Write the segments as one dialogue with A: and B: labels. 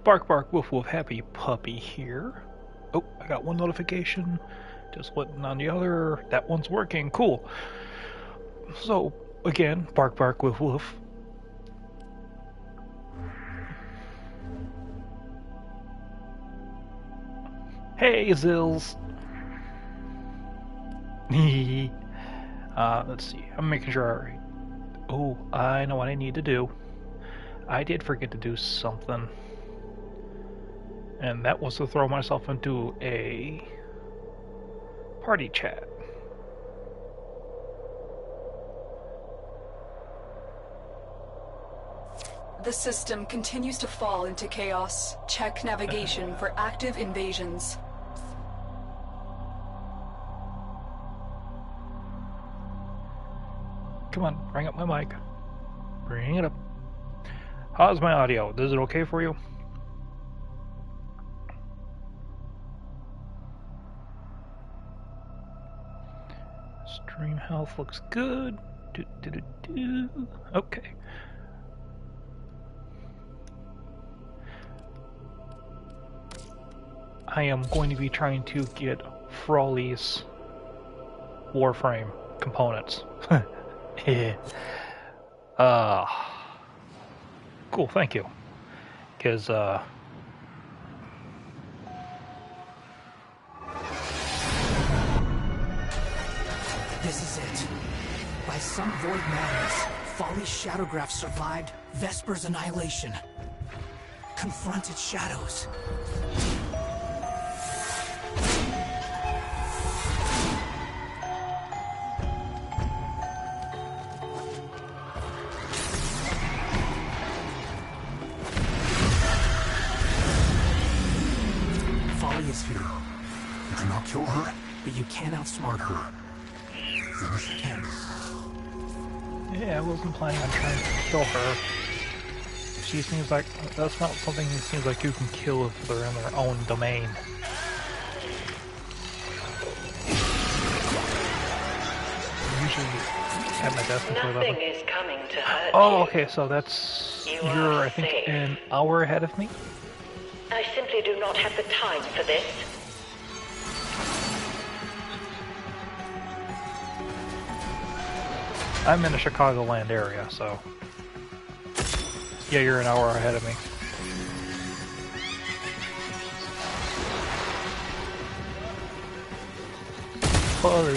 A: Bark Bark Woof Woof Happy Puppy here. Oh, I got one notification. Just waiting on the other. That one's working. Cool. So, again, Bark Bark Woof Woof. Hey, Zills! Let's see. I'm making sure. Oh, I know what I need to do. I did forget to do something. And that was to throw myself into a party chat.
B: The system continues to fall into chaos. Check navigation for active invasions.
A: Come on, bring up my mic. Bring it up. How's my audio? Is it okay for you? Stream health looks good. Okay. I am going to be trying to get Frawley's Warframe components. Yeah. Cool, thank you. Because,
C: This is it. By some void madness, Folly's Shadowgrapher survived Vesper's annihilation. Confront its shadows. Folly is here.
D: You cannot kill her,
C: But you can't outsmart her.
D: yes,
C: You can.
A: yeah, I wasn't planning on trying to kill her. She seems like, that's not something that seems like you can kill if they're in their own domain. I usually have my desk until 11.
E: Nothing is coming to hurt
A: Oh,
E: you.
A: okay, so that's,
E: You
A: you're,
E: are
A: I think,
E: safe.
A: an hour ahead of me?
E: I simply do not have the time for this.
A: I'm in the Chicagoland area, so... Yeah, you're an hour ahead of me. Sorry.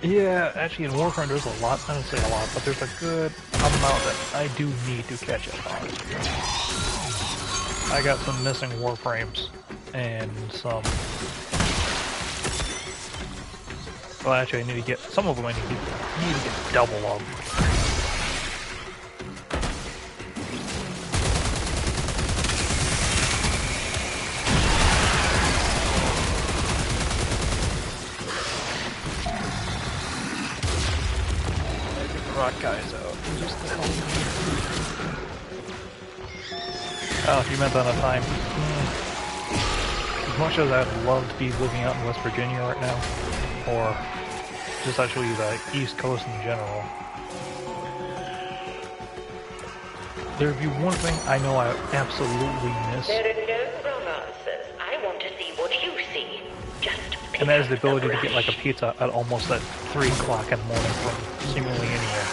A: Yeah, actually in Warframe there's a lot, I don't say a lot, but there's a good amount that I do need to catch up on. I got some missing Warframes and some... Well, actually I need to get, some of them I need to get double of. Rock guys out. Just the hell. Oh, you meant on a time. As much as I'd love to be living out in West Virginia right now, or just actually the East Coast in general, there'd be one thing I know I absolutely miss,
E: There are no wrong answers. I want to see what you see. Just pick
A: and that is the
E: up
A: ability to get
E: brush.
A: like a pizza at almost at 3 o'clock in the morning from seemingly anywhere.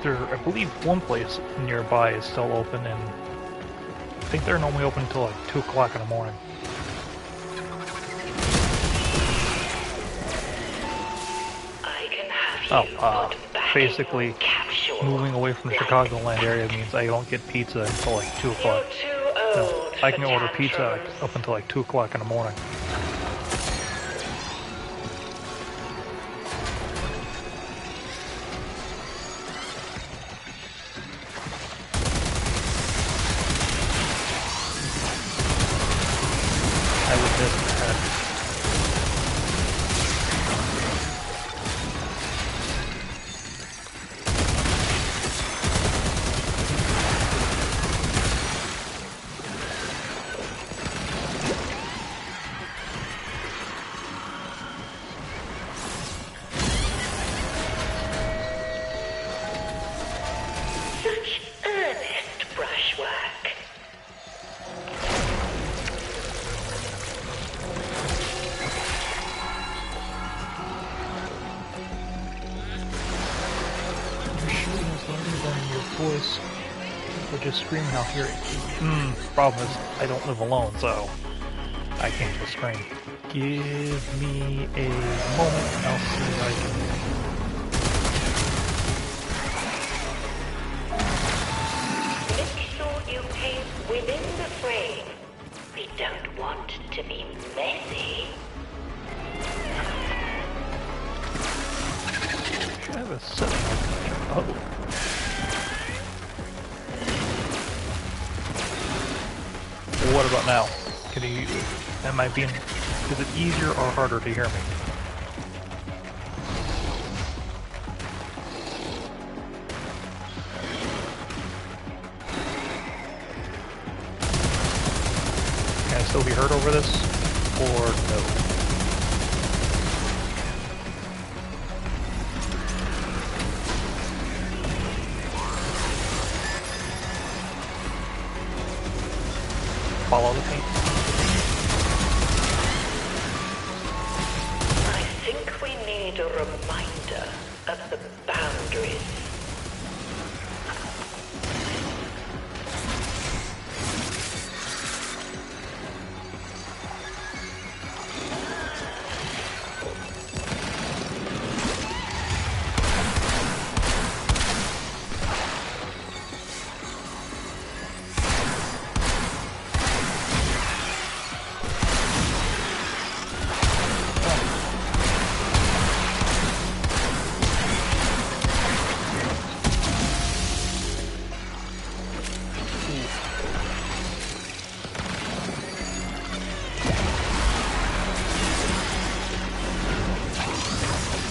A: I believe one place nearby is still open, and I think they're normally open until like 2 o'clock in the morning.
E: I can have you put back
A: Basically,
E: in your capsule.
A: moving away from the Chicagoland area means I don't get pizza until like 2
E: You're
A: o'clock.
E: too
A: No,
E: old
A: I
E: for
A: can order pizza
E: tantrums.
A: up until like 2 o'clock in the morning. I would miss that. voice. But just scream and I'll hear it. Problem is, I don't live alone, so I can't just scream. Give me a moment, and I'll see if I
E: can... Make sure you pace within the frame. We don't want to be messy.
A: Should have a setting. Oh. What about now? Can you? Am I being? Is it easier or harder to hear me? Can I still be heard over this, or no? Follow the paint.
E: I think we need a reminder of the boundaries.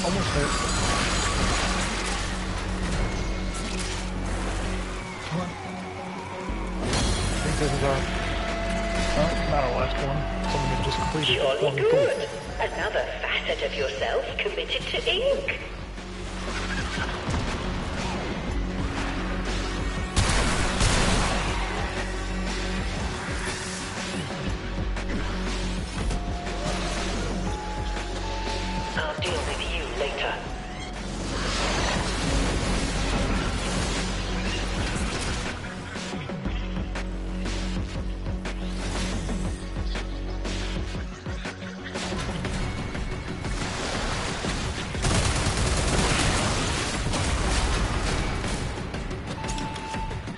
A: Almost there. Come on. I think this is our... Oh, not our last one. Something we just completed.
E: Jolly good. Another facet of yourself committed to ink. I'll deal with you later.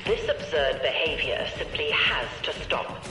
E: This absurd behavior simply has to stop.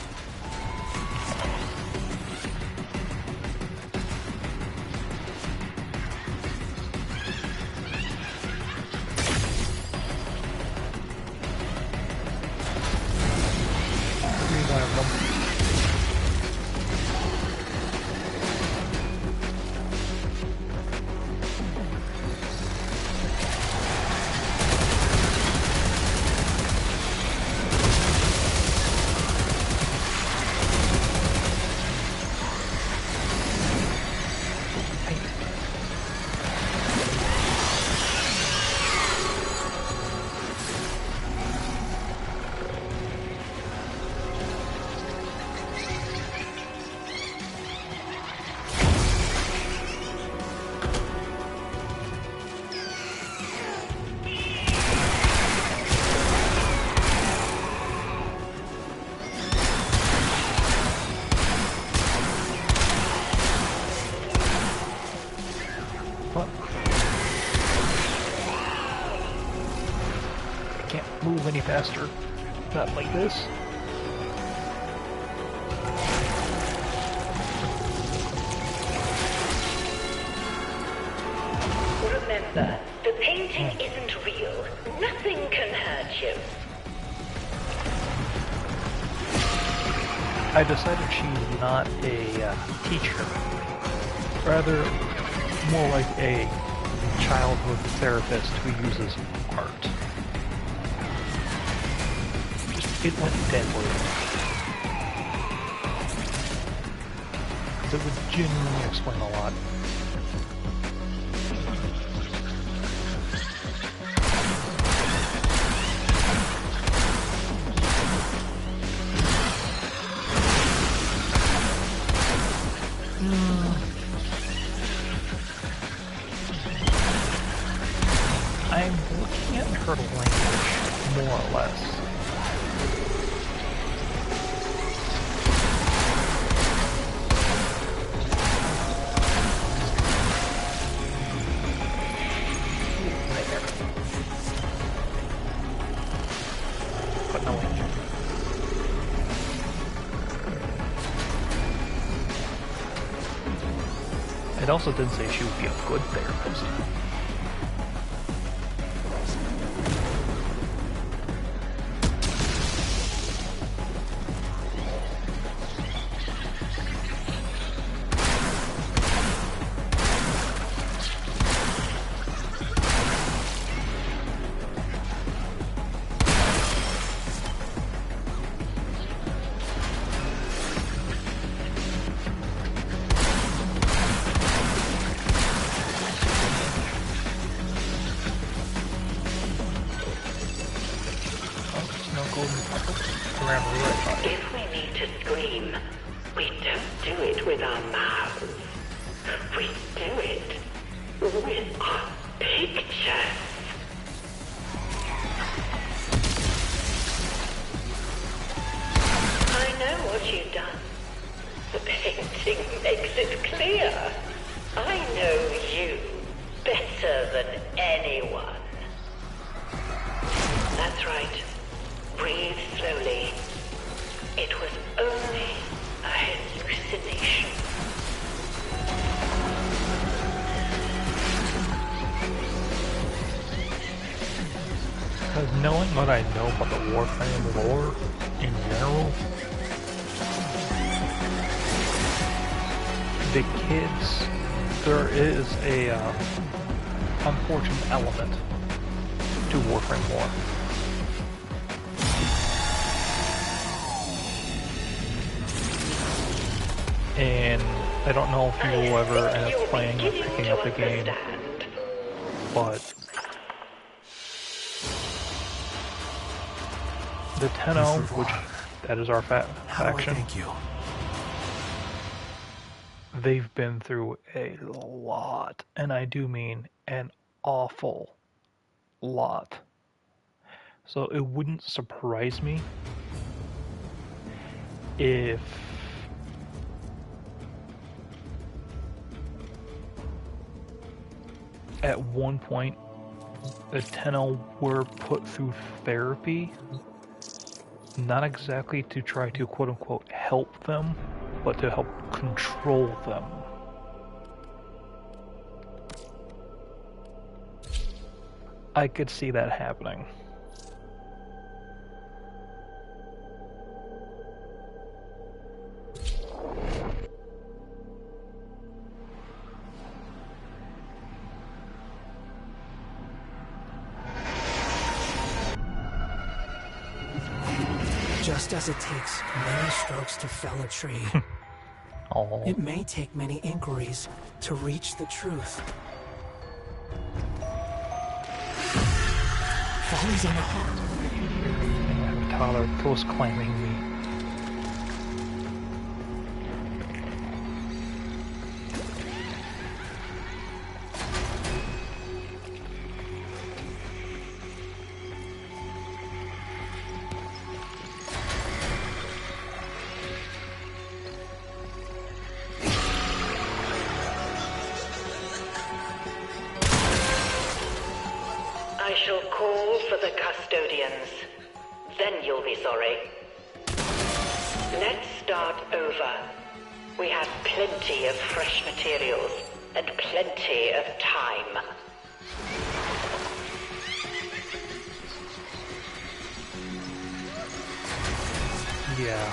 A: Move any faster. Not like this.
E: Remember, the painting isn't real. Nothing can hurt you.
A: I decided she's not a teacher. Rather, more like a childhood therapist who uses art. It went deadly. It would genuinely explain a lot. I'm looking at her language more or less. But no. It also didn't say she would be a good therapist.
E: If we need to scream, we don't do it with our mouths. We do it with our pictures. I know what you've done. The painting makes it clear. I know you better than anyone. That's right. Breathe slowly. It was only a hallucination.
A: Because knowing what I know about the Warframe lore in general, the kids, there is a unfortunate element to Warframe lore. And I don't know if you will ever end up playing or picking up the game, but the Tenno, which that is our faction,
C: Thank you.
A: they've been through a lot, and I do mean an awful lot. So it wouldn't surprise me if at one point the Tenno were put through therapy, not exactly to try to quote-unquote help them, but to help control them. I could see that happening.
C: Just as it takes many strokes to fell a tree,
A: Oh,
C: it may take many inquiries to reach the truth. Folly's in the heart.
A: Tyler ghost claiming me.
E: I shall call for the custodians. Then you'll be sorry. Let's start over. We have plenty of fresh materials and plenty of time.
A: Yeah,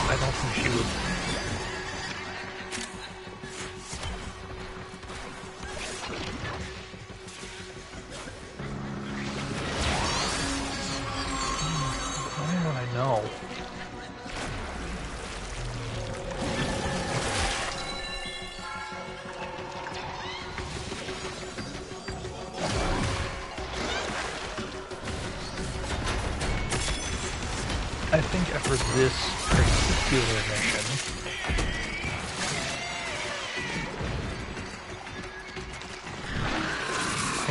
A: I don't think she would. I know. I think after this particular mission,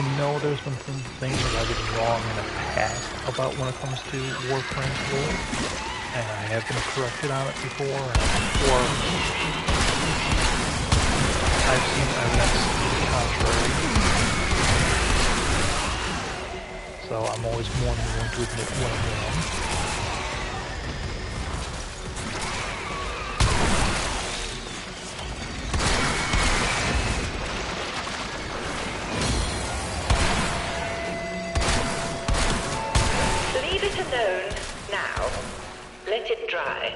A: I know there's been some things that I've been wrong in the past about when it comes to Warframe lore, and I have been corrected on it before, or I've seen evidence to the contrary. So I'm always more than willing to admit when I'm wrong.
E: Leave it alone now. Let it dry.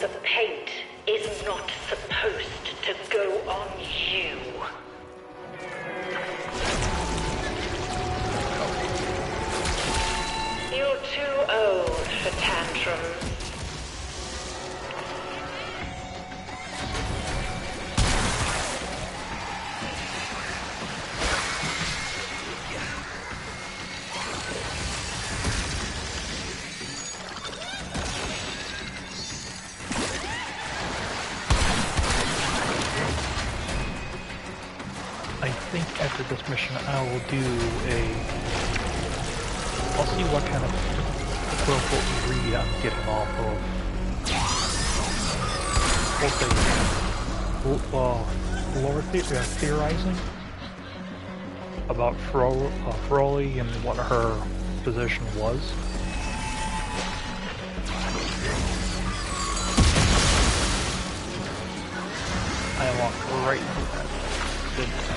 E: The paint is not supposed to go on you. You're too old for tantrums.
A: I think after this mission I will do I'll see what kind of quote-unquote read I'm getting off of, we'll say, lore theorizing about Froley and what her position was. I walked right into that. Didn't I?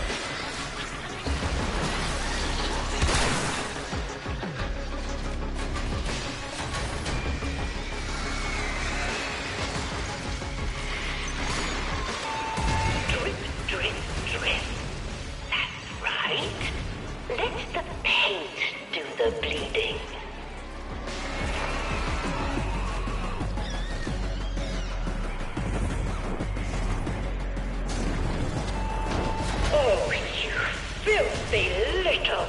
E: Drip, drip, drip. That's right. Let the paint do the bleeding. Oh, you filthy little...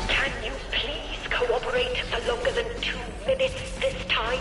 E: Can you please cooperate for longer than 2 minutes this time?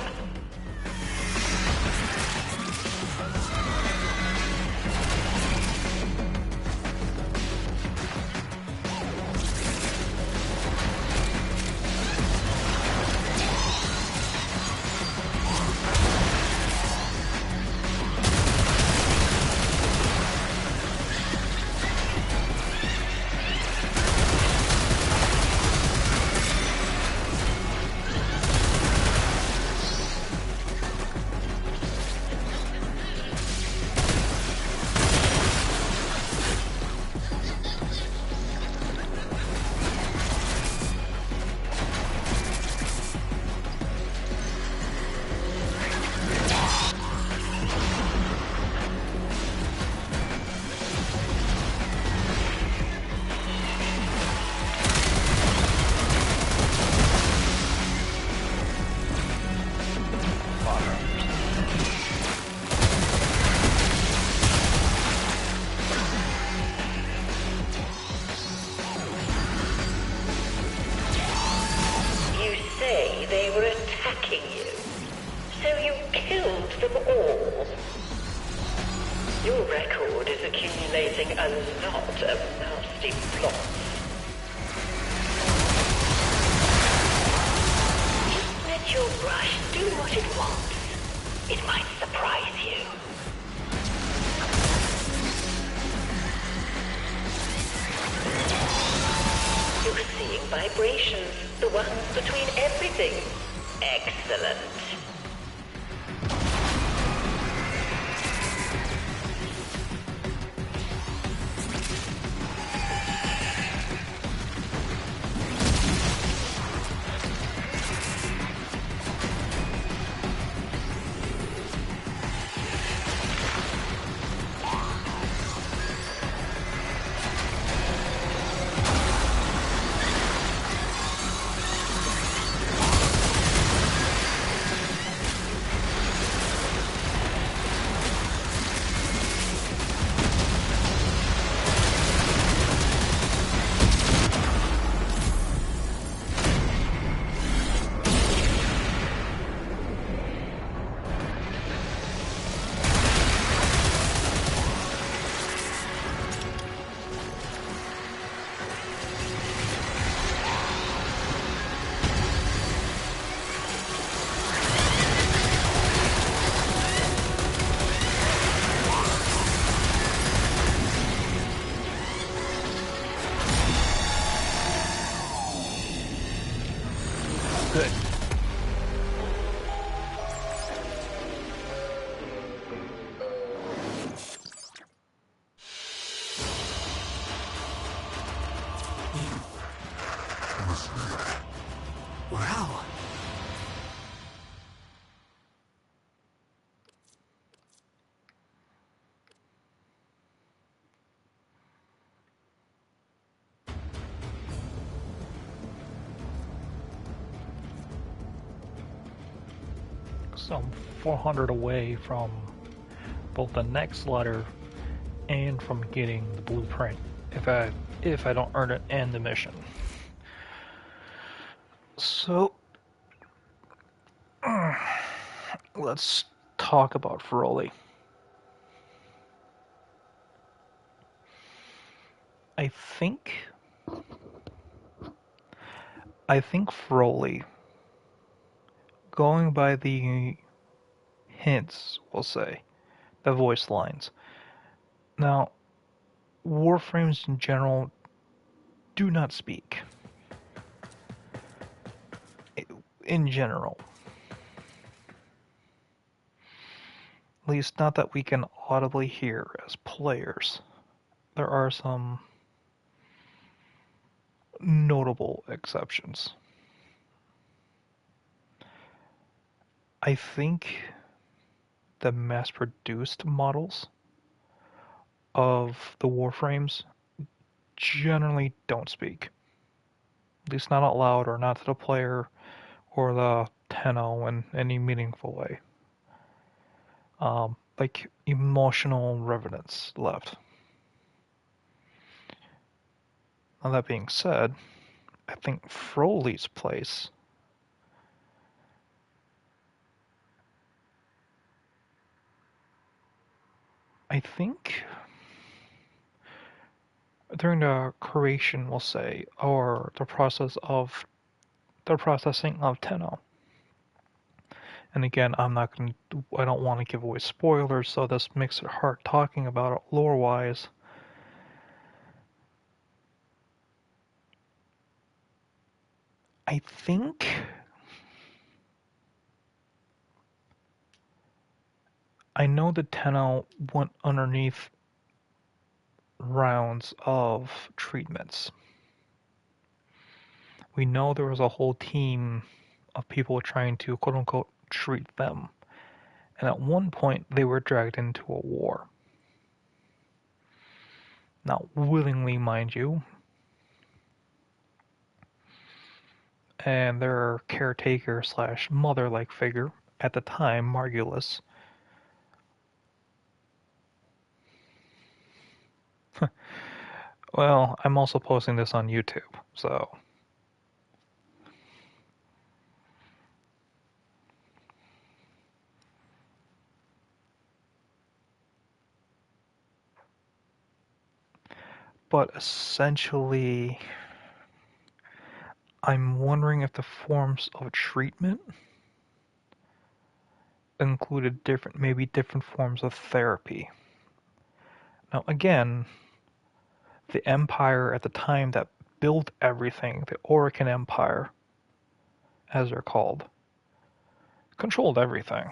E: You say they were attacking you, so you killed them all. Your record is accumulating a lot of nasty plots. Just let your brush do what it wants. It might surprise you. You're seeing vibrations, the ones between everything. Excellent.
A: Good.
C: Wow.
A: So I'm 400 away from both the next letter and from getting the blueprint if I don't earn it and the mission. So let's talk about Froley. I think Froley, going by the hints, we'll say, the voice lines. Now, Warframes in general do not speak. In general. At least not that we can audibly hear as players. There are some notable exceptions. I think the mass-produced models of the Warframes generally don't speak. At least not out loud or not to the player or the Tenno in any meaningful way. Like emotional resonance left. Now that being said, I think Froley's place I think during the creation, we'll say, or the processing of Tenno. And again, I don't want to give away spoilers, so this makes it hard talking about it lore-wise. I think I know that Tenno went underneath rounds of treatments. We know there was a whole team of people trying to quote-unquote treat them. And at one point, they were dragged into a war. Not willingly, mind you. And their caretaker slash mother-like figure, at the time, Margulis. Well, I'm also posting this on YouTube, so... But essentially, I'm wondering if the forms of treatment included maybe different forms of therapy. Now, again, the empire at the time that built everything, the Orican Empire, as they're called, controlled everything.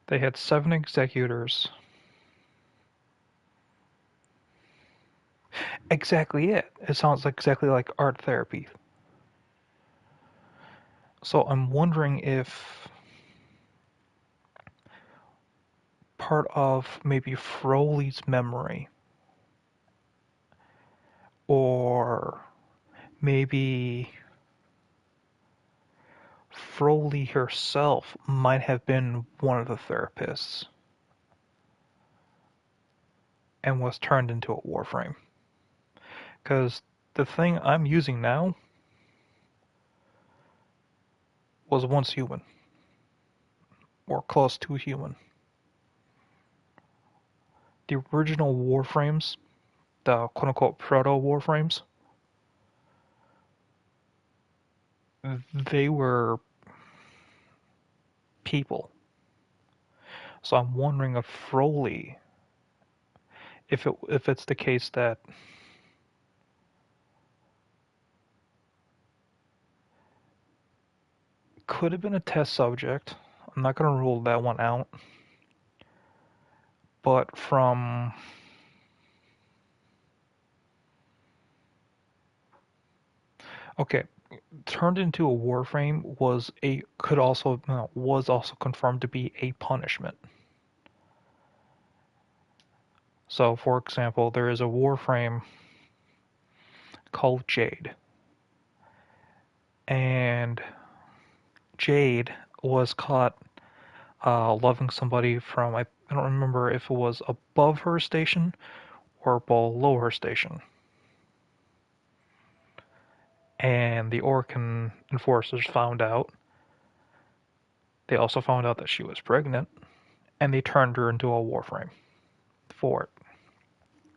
A: They had 7 executors. Exactly it. It sounds exactly like art therapy. So I'm wondering if part of maybe Froley's memory, or maybe Froley herself might have been one of the therapists and was turned into a Warframe. Because the thing I'm using now was once human, or close to human. The original Warframes, the quote-unquote proto-Warframes, they were people. So I'm wondering if Froley, if it's the case that could have been a test subject. I'm not going to rule that one out. But from... Okay, turned into a Warframe was also confirmed to be a punishment. So, for example, there is a Warframe called Jade, and Jade was caught loving somebody from, I don't remember if it was above her station or below her station. And the Orcan enforcers found out. They also found out that she was pregnant, and they turned her into a Warframe for it.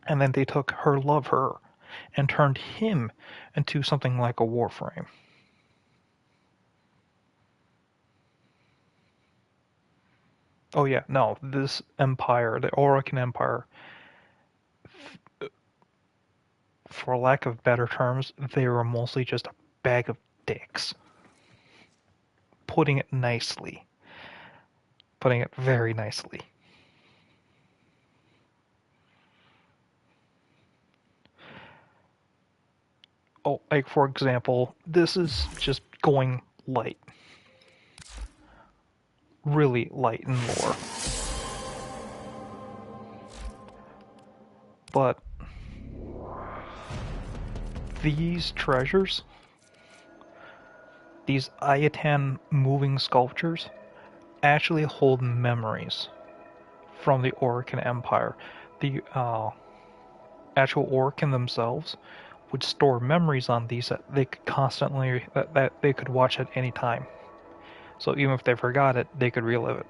A: And then they took her love her and turned him into something like a Warframe. Oh yeah, no, this empire, the Orokin Empire, for lack of better terms, they were mostly just a bag of dicks. Putting it nicely. Putting it very nicely. Oh, like for example, this is just going light. Really light in lore. But these treasures, these Ayatan moving sculptures, actually hold memories from the Orokin Empire. The actual Orokin themselves would store memories on these that they could constantly that they could watch at any time. So even if they forgot it, they could relive it.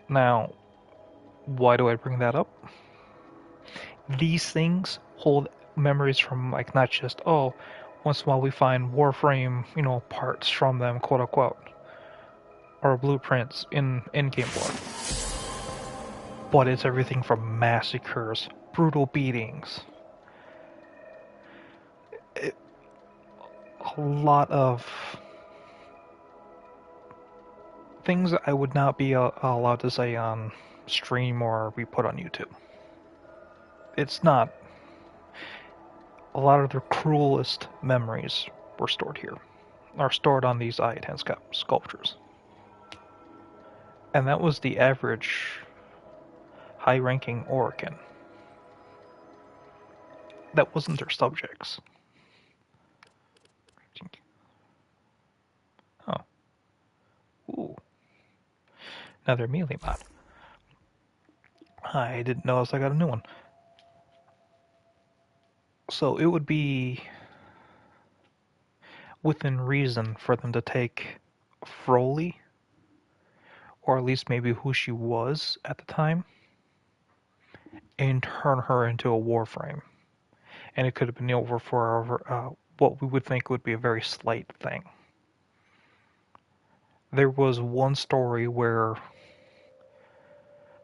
A: Now, why do I bring that up? These things hold memories from, like, not just, oh, once in a while we find Warframe, parts from them, quote unquote, or blueprints in in-game lore. But it's everything from massacres, brutal beatings, a lot of things I would not be allowed to say on stream or be put on YouTube. It's not. A lot of the cruelest memories were stored here, are stored on these Ayatan sculptures. And that was the average high-ranking Orokin. That wasn't their subjects. Oh. Ooh. Another melee mod. I didn't notice I got a new one. So it would be within reason for them to take Froley, or at least maybe who she was at the time, and turn her into a Warframe. And it could have been over for what we would think would be a very slight thing. There was one story where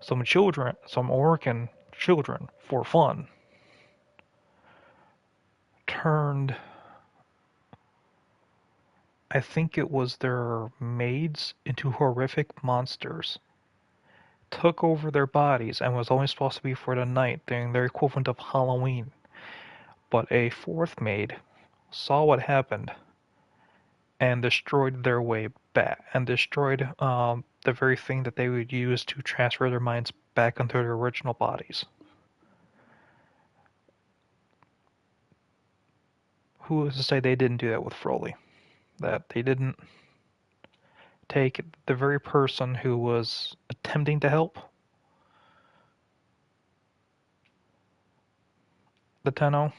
A: some Orokin children, for fun, turned, I think it was their maids, into horrific monsters, took over their bodies, and was only supposed to be for the night, during their equivalent of Halloween. But a fourth maid saw what happened and destroyed their way back, and destroyed the very thing that they would use to transfer their minds back into their original bodies. Who is to say they didn't do that with Froley? That they didn't take the very person who was attempting to help the Tenno,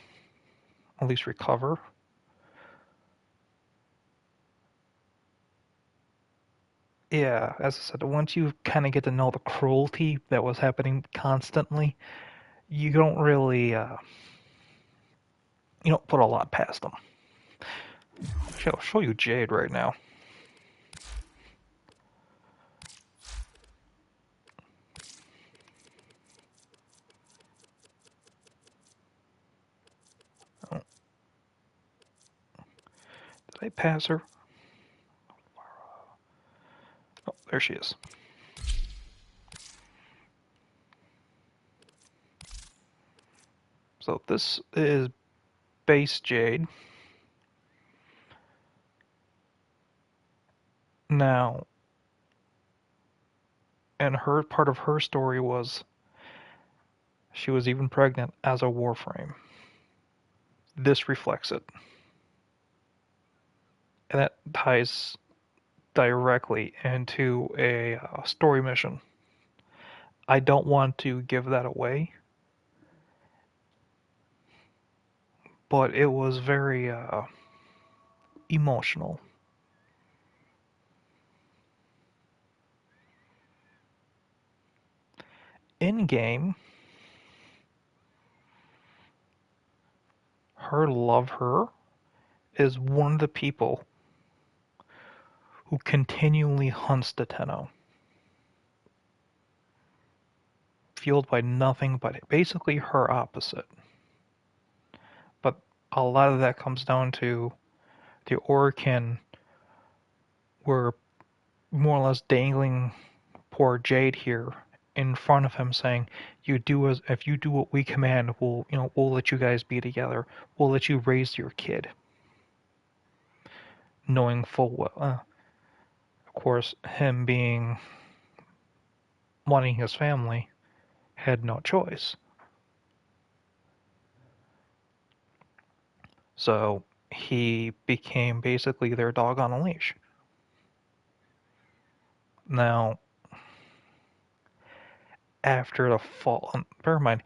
A: at least recover. Yeah, as I said, once you kind of get to know the cruelty that was happening constantly, you don't really, you don't put a lot past them. I'll show you Jade right now. Did I pass her? Oh, there she is. So this is base Jade. Now, and her part of her story was she was even pregnant as a Warframe. This reflects it. And that ties directly into a story mission. I don't want to give that away, but it was very emotional. In game, her lover is one of the people who continually hunts the Tenno, fueled by nothing but basically her opposite. But a lot of that comes down to the Orokin were more or less dangling poor Jade here in front of him, saying, if you do what we command, we'll let you guys be together. We'll let you raise your kid." Knowing full well, of course, him being wanting his family, had no choice. So he became basically their dog on a leash. Now, after the fall, never mind,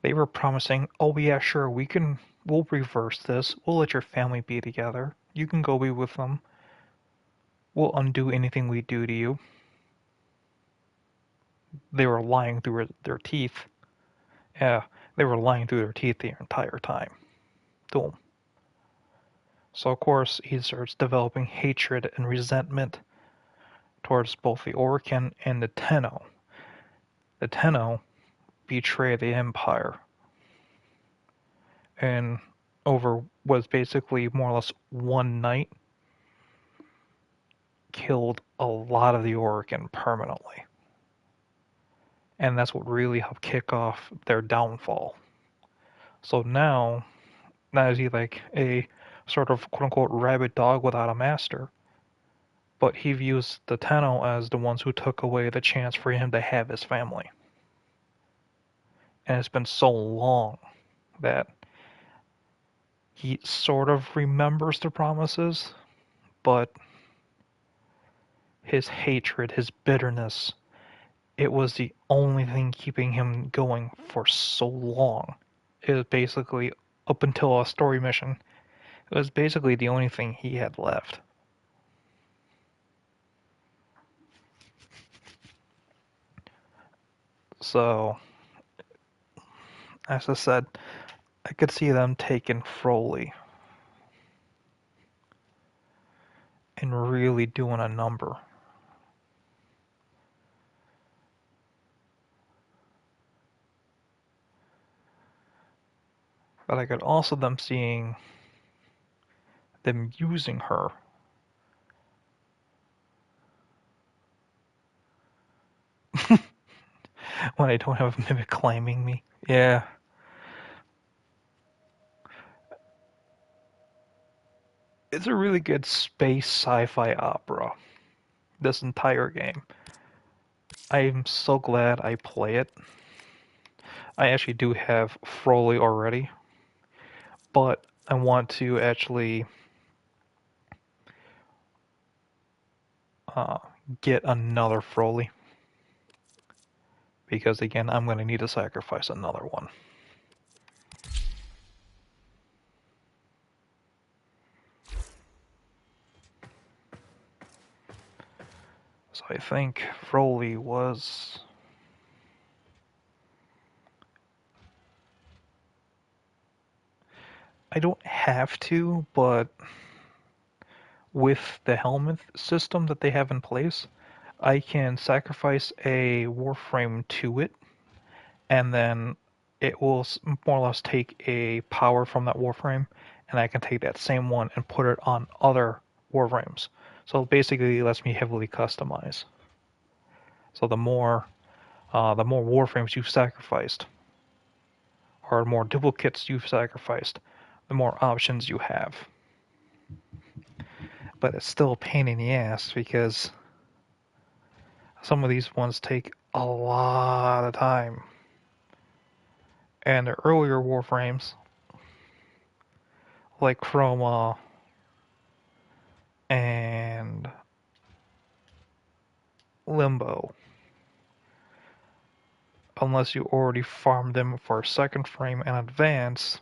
A: they were promising, "Oh yeah, sure, we'll reverse this. We'll let your family be together. You can go be with them. We'll undo anything we do to you." They were lying through their teeth. Yeah, they were lying through their teeth the entire time. Boom. So of course he starts developing hatred and resentment towards both the Orokin and the Tenno. The Tenno betray the Empire, and over was basically more or less one night killed a lot of the Orokin permanently. And that's what really helped kick off their downfall. So now, not is he like a sort of quote unquote rabid dog without a master, but he views the Tenno as the ones who took away the chance for him to have his family. And it's been so long that he sort of remembers the promises, but his hatred, his bitterness, it was the only thing keeping him going for so long. It was basically, up until a story mission, it was basically the only thing he had left. So, as I said, I could see them taking Froley and really doing a number. But I could also seeing them using her when I don't have a Mimic claiming me. Yeah. It's a really good space sci-fi opera, this entire game. I'm so glad I play it. I actually do have Froley already, but I want to actually get another Froley, because again, I'm going to need to sacrifice another one. So I think Froley was... I don't have to, but with the helmet system that they have in place, I can sacrifice a Warframe to it, and then it will more or less take a power from that Warframe and I can take that same one and put it on other Warframes. So basically, it lets me heavily customize. So the more Warframes you've sacrificed, or more duplicates you've sacrificed, the more options you have. But it's still a pain in the ass because some of these ones take a lot of time. And the earlier Warframes, like Chroma and Limbo, unless you already farmed them for second frame and advance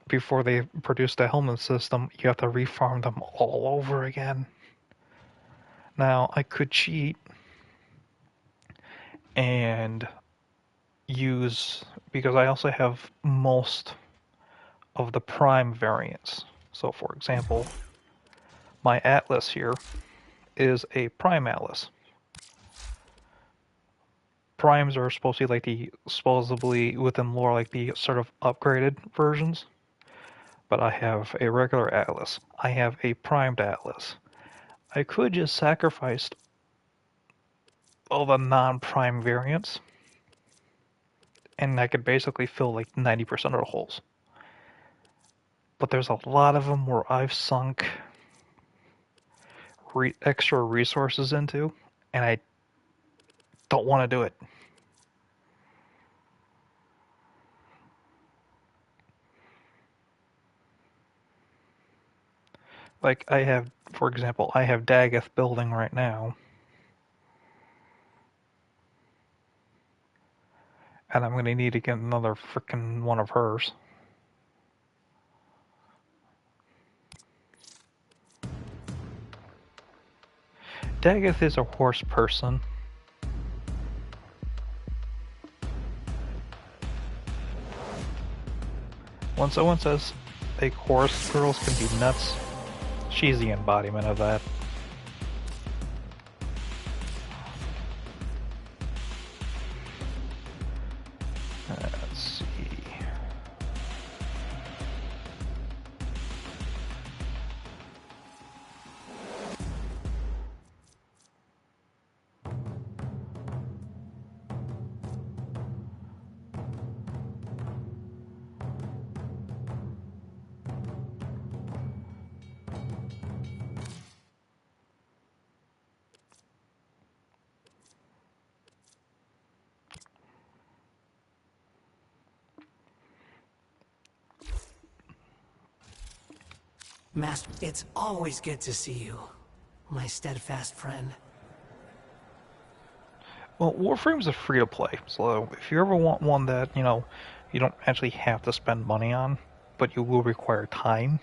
A: before they produce the helmet system, you have to refarm them all over again. Now, I could cheat and use, because I also have most of the prime variants. So for example, my Atlas here is a prime Atlas. Primes are supposed to be like supposedly within lore, like the sort of upgraded versions. But I have a regular Atlas. I have a primed Atlas. I could just sacrifice all the non-prime variants, and I could basically fill like 90% of the holes. But there's a lot of them where I've sunk extra resources into, and I don't want to do it. Like I have, for example, I have Dagoth building right now, and I'm going to need to get another frickin' one of hers. Dagoth is a horse person. When someone says like horse girls can be nuts, she's the embodiment of that. Let's see.
C: Master, it's always good to see you, my steadfast friend.
A: Well, Warframe's a free-to-play, so if you ever want one that, you know, you don't actually have to spend money on, but you will require time,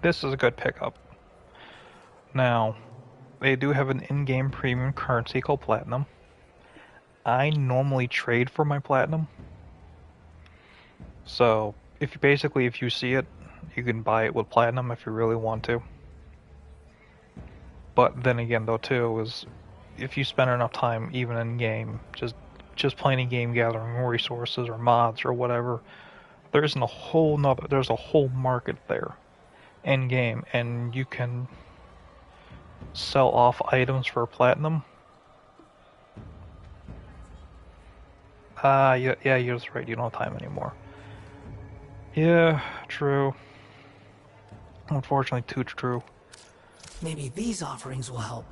A: this is a good pickup. Now, they do have an in-game premium currency called Platinum. I normally trade for my Platinum. So, if you see it, you can buy it with Platinum if you really want to. But then again, though, too, is if you spend enough time, even in game, just playing a game, gathering resources or mods or whatever, there's a whole market there, in game, and you can sell off items for Platinum. Yeah, you're just right. You don't have time anymore. Yeah, true. Unfortunately, too true.
C: Maybe these offerings will help.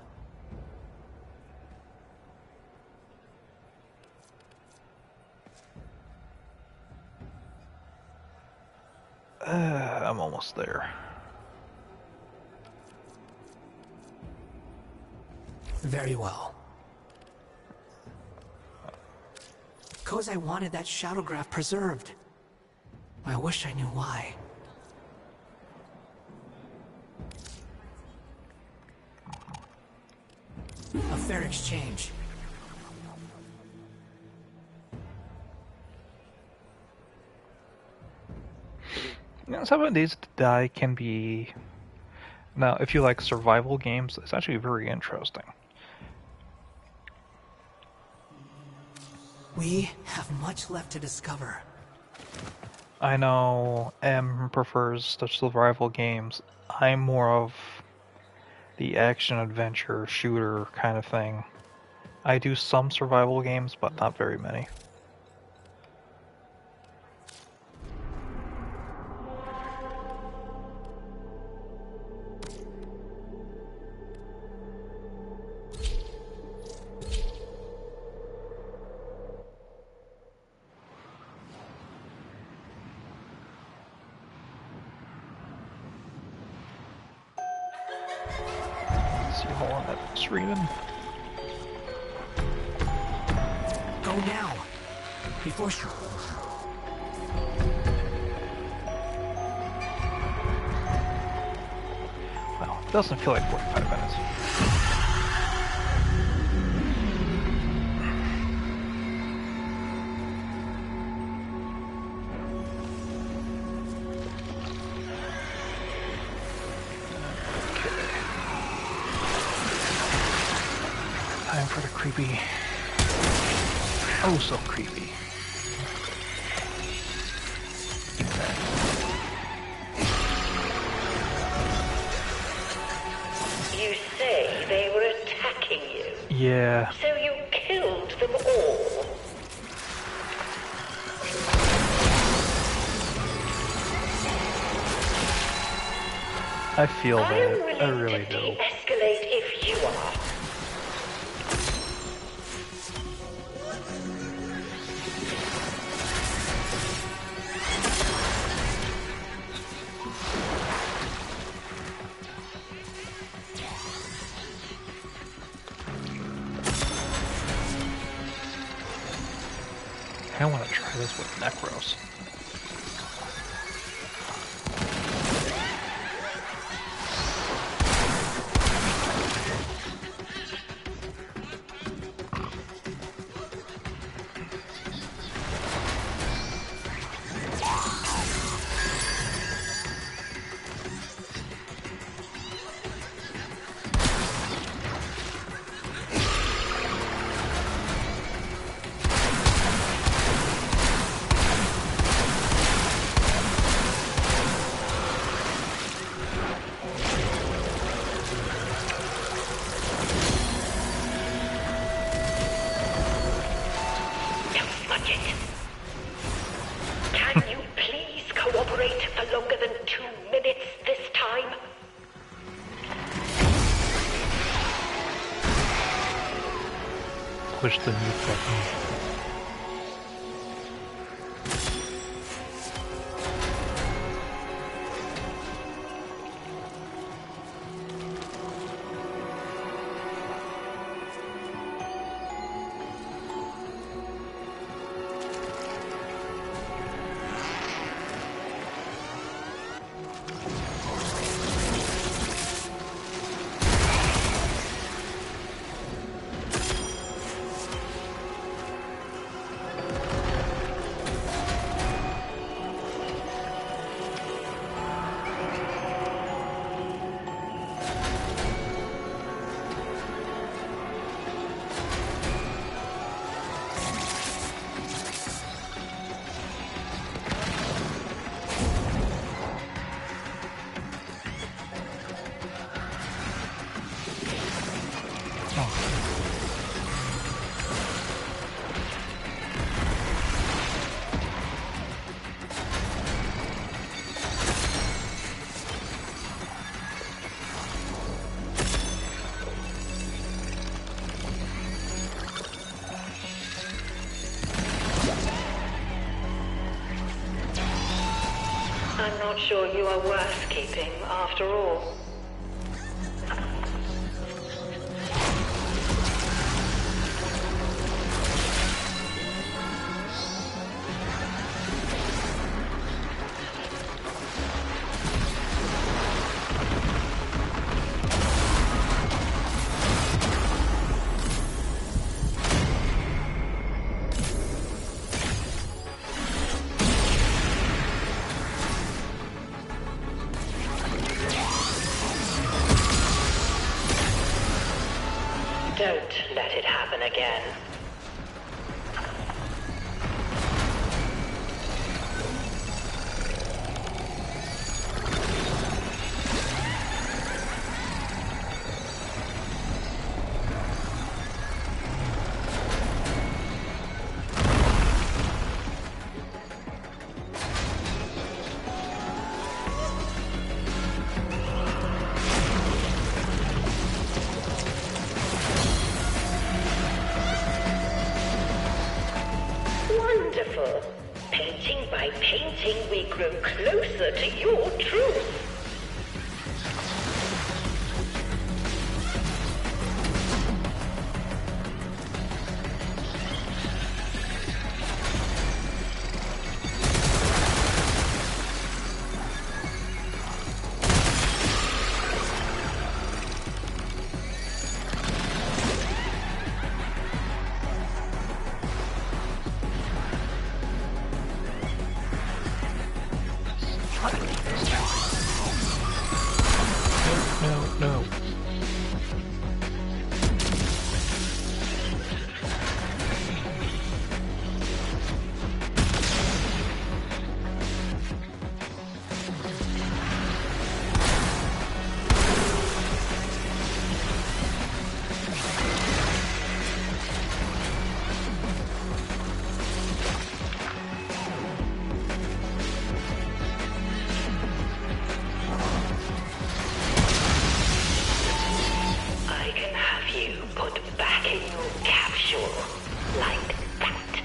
A: I'm almost there.
C: Very well. 'Cause I wanted that Shadowgraph preserved. I wish I knew why. A fair exchange.
A: Now, some of these to die can be... Now, if you like survival games, it's actually very interesting.
C: We have much left to discover.
A: I know M prefers the survival games. I'm more of the action adventure shooter kind of thing. I do some survival games, but not very many. See how long that's reading.
C: Go now. Before she...
A: Well, it doesn't feel like 45 minutes. Time for the creepy. Oh, so creepy.
E: You say they were attacking you.
A: Yeah.
E: So you killed them all.
A: I feel
E: I'm
A: that.
E: willing
A: I really
E: to
A: do.
E: de-escalate if you are.
A: I want to try this with Necros.
E: Can you please cooperate for longer than 2 minutes this time?
A: Push the mute button.
E: I'm not sure you are worth keeping, after all. Don't let it happen again. wishing we grow closer to your truth.
A: No.
E: I can have you put back in your capsule like that.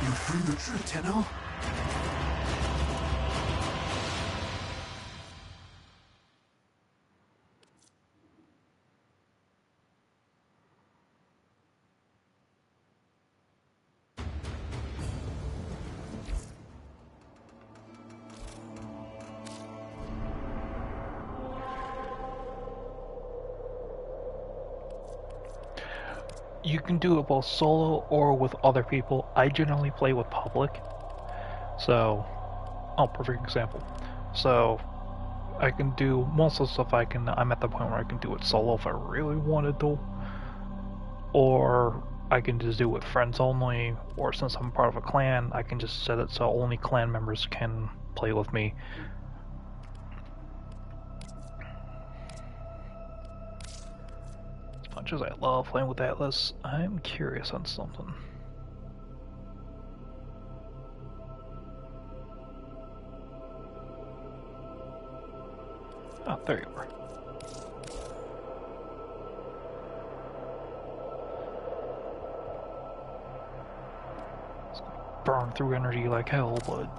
D: You freed the trip.
C: Tenno?
A: You can do it both solo or with other people. I generally play with public. So, perfect example. So, I can do most of the stuff I'm at the point where I can do it solo if I really wanted to. Or I can just do it with friends only, or since I'm part of a clan, I can just set it so only clan members can play with me. As much as I love playing with Atlas, I'm curious on something. Oh, there you are. It's gonna burn through energy like hell, but...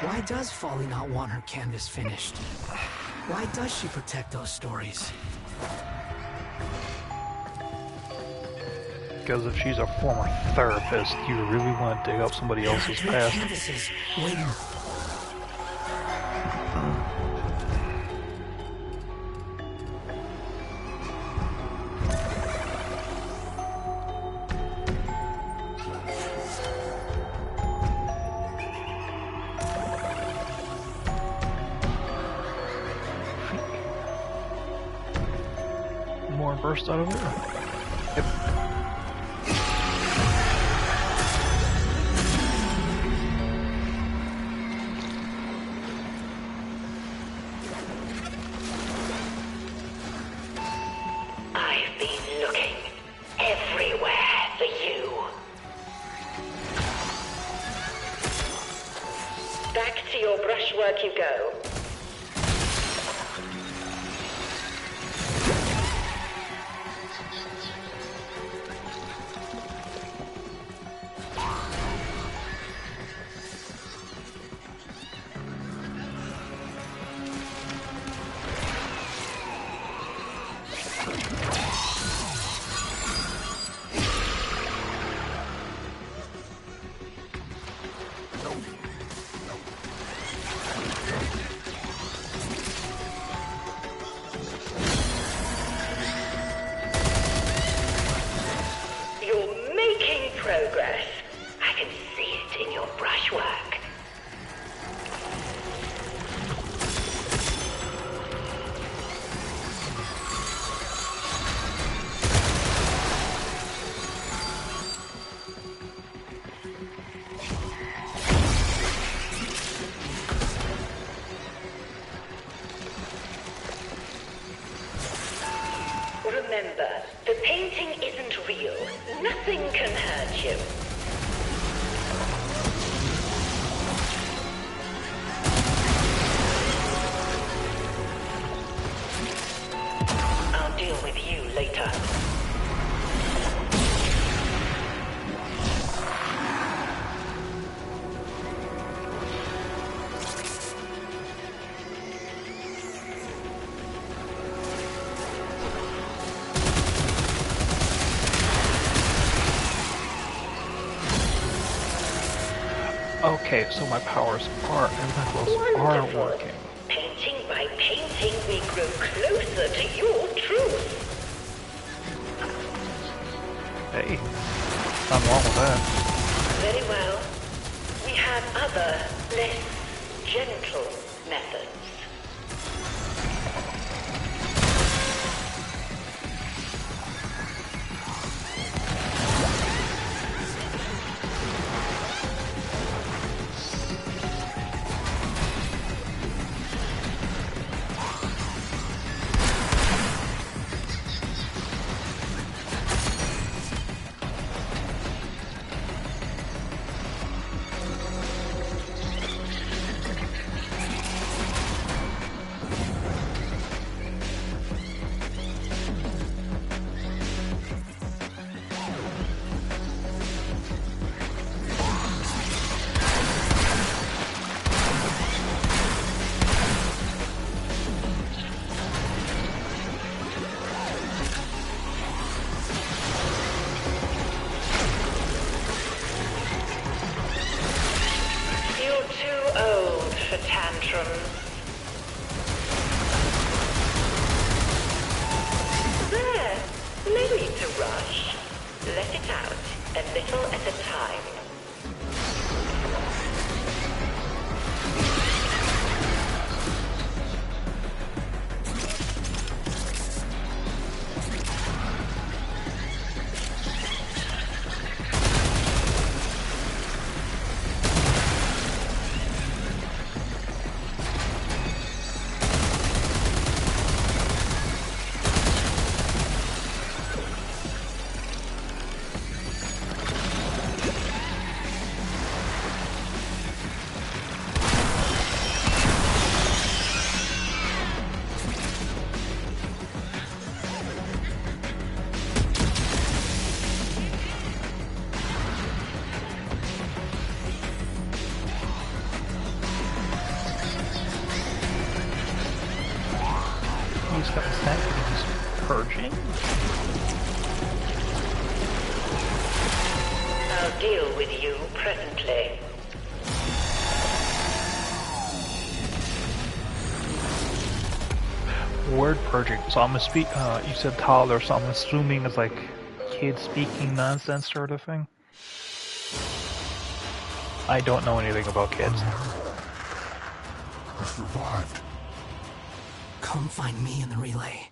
C: Why does Folly not want her canvas finished? Why does she protect those stories?
A: Because if she's a former therapist, you really want to dig up somebody else's
C: Three
A: past.
C: canvases waiting.
A: More burst out of there. Yep.
E: I've been looking everywhere for you. Back to your brushwork you go. Remember, the painting isn't real. Nothing can hurt you. I'll deal with you later.
A: Okay, so my powers are, elementals are working.
E: Painting by painting, we grow closer to your truth.
A: Hey, nothing wrong with that.
E: Very well. We have other, less gentle methods.
A: He's got a snack and he's purging?
E: I'll deal with you presently.
A: Word purging. So I'm you said toddler, so I'm assuming it's like kids speaking nonsense sort of thing? I don't know anything about kids.
D: I survived.
C: Come find me in the relay.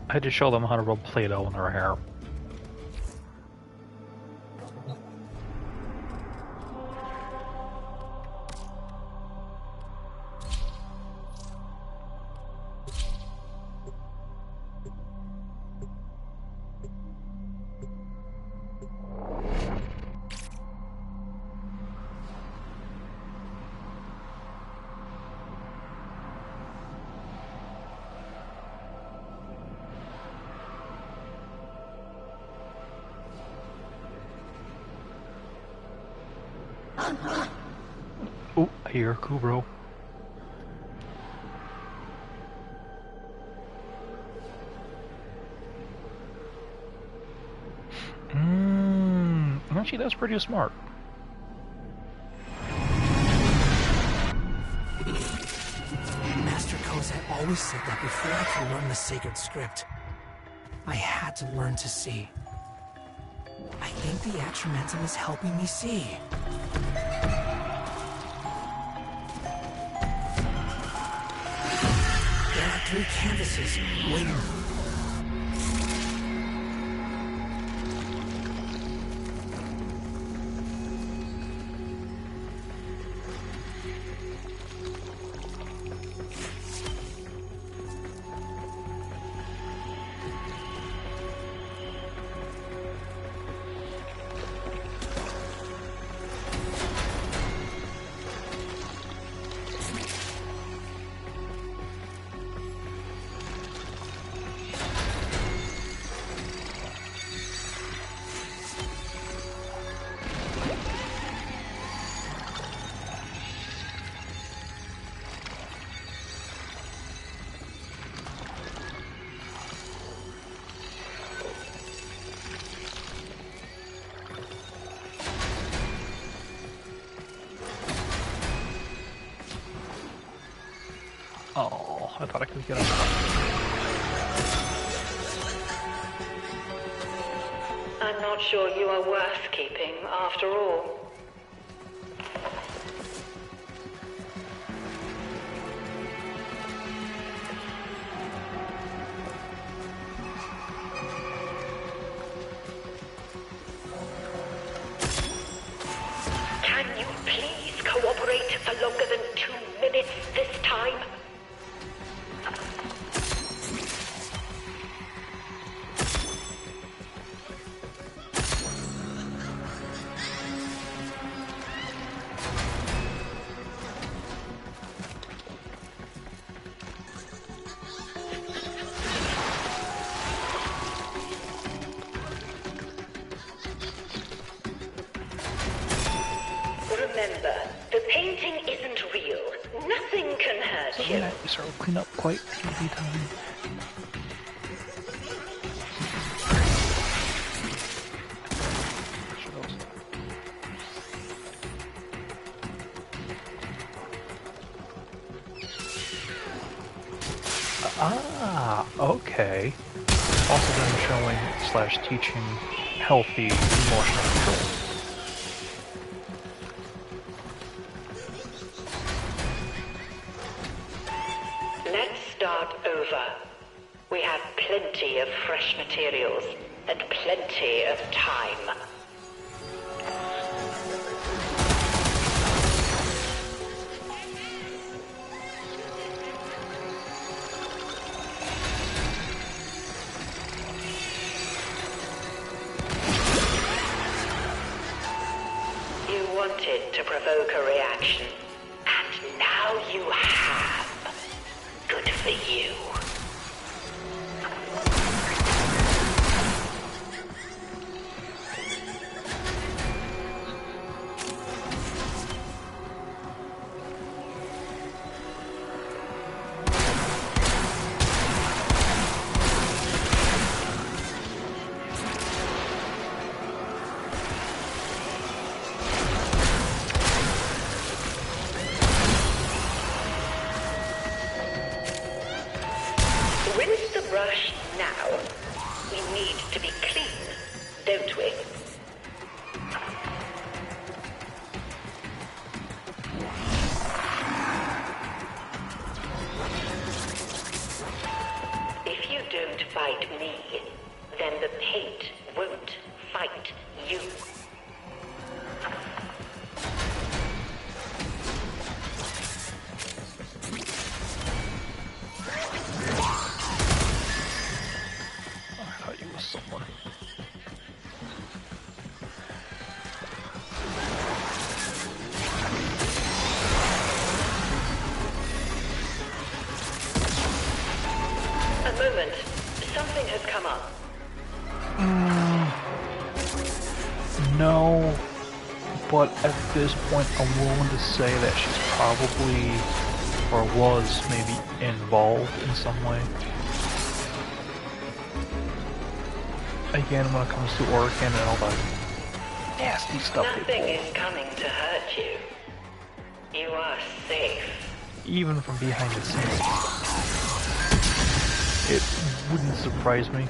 A: I had to show them how to rub Play-Doh in their hair. Oh, I hear Kubro. Actually, that's pretty smart.
C: Master Kozak always said that before I could learn the sacred script, I had to learn to see. I think the Atramentum is helping me see. There are 3 canvases waiting.
A: I thought I could get up.
E: I'm not sure you are worth keeping after all. Can you please cooperate for longer than 2 minutes this time? Remember, the painting isn't real. Nothing can hurt you.
A: Yeah, you start clean up quite easy time. Ah, okay. Also then showing / teaching healthy emotional control.
E: Let's start over. We have plenty of fresh materials and plenty of time. You wanted to provoke a reaction, and now you have. Good for you. Rinse the brush now. We need to be clean, don't we? If you don't fight me, then the paint won't fight you.
A: I thought you was someone.
E: A moment. Something has come up.
A: No, but at this point I'm willing to say that she's probably, or was maybe, involved in some way. Again, when it comes to Oregon and all that nasty stuff they
E: Nothing
A: pull,
E: is coming to hurt you. You are safe.
A: even from behind the scenes, it wouldn't surprise me.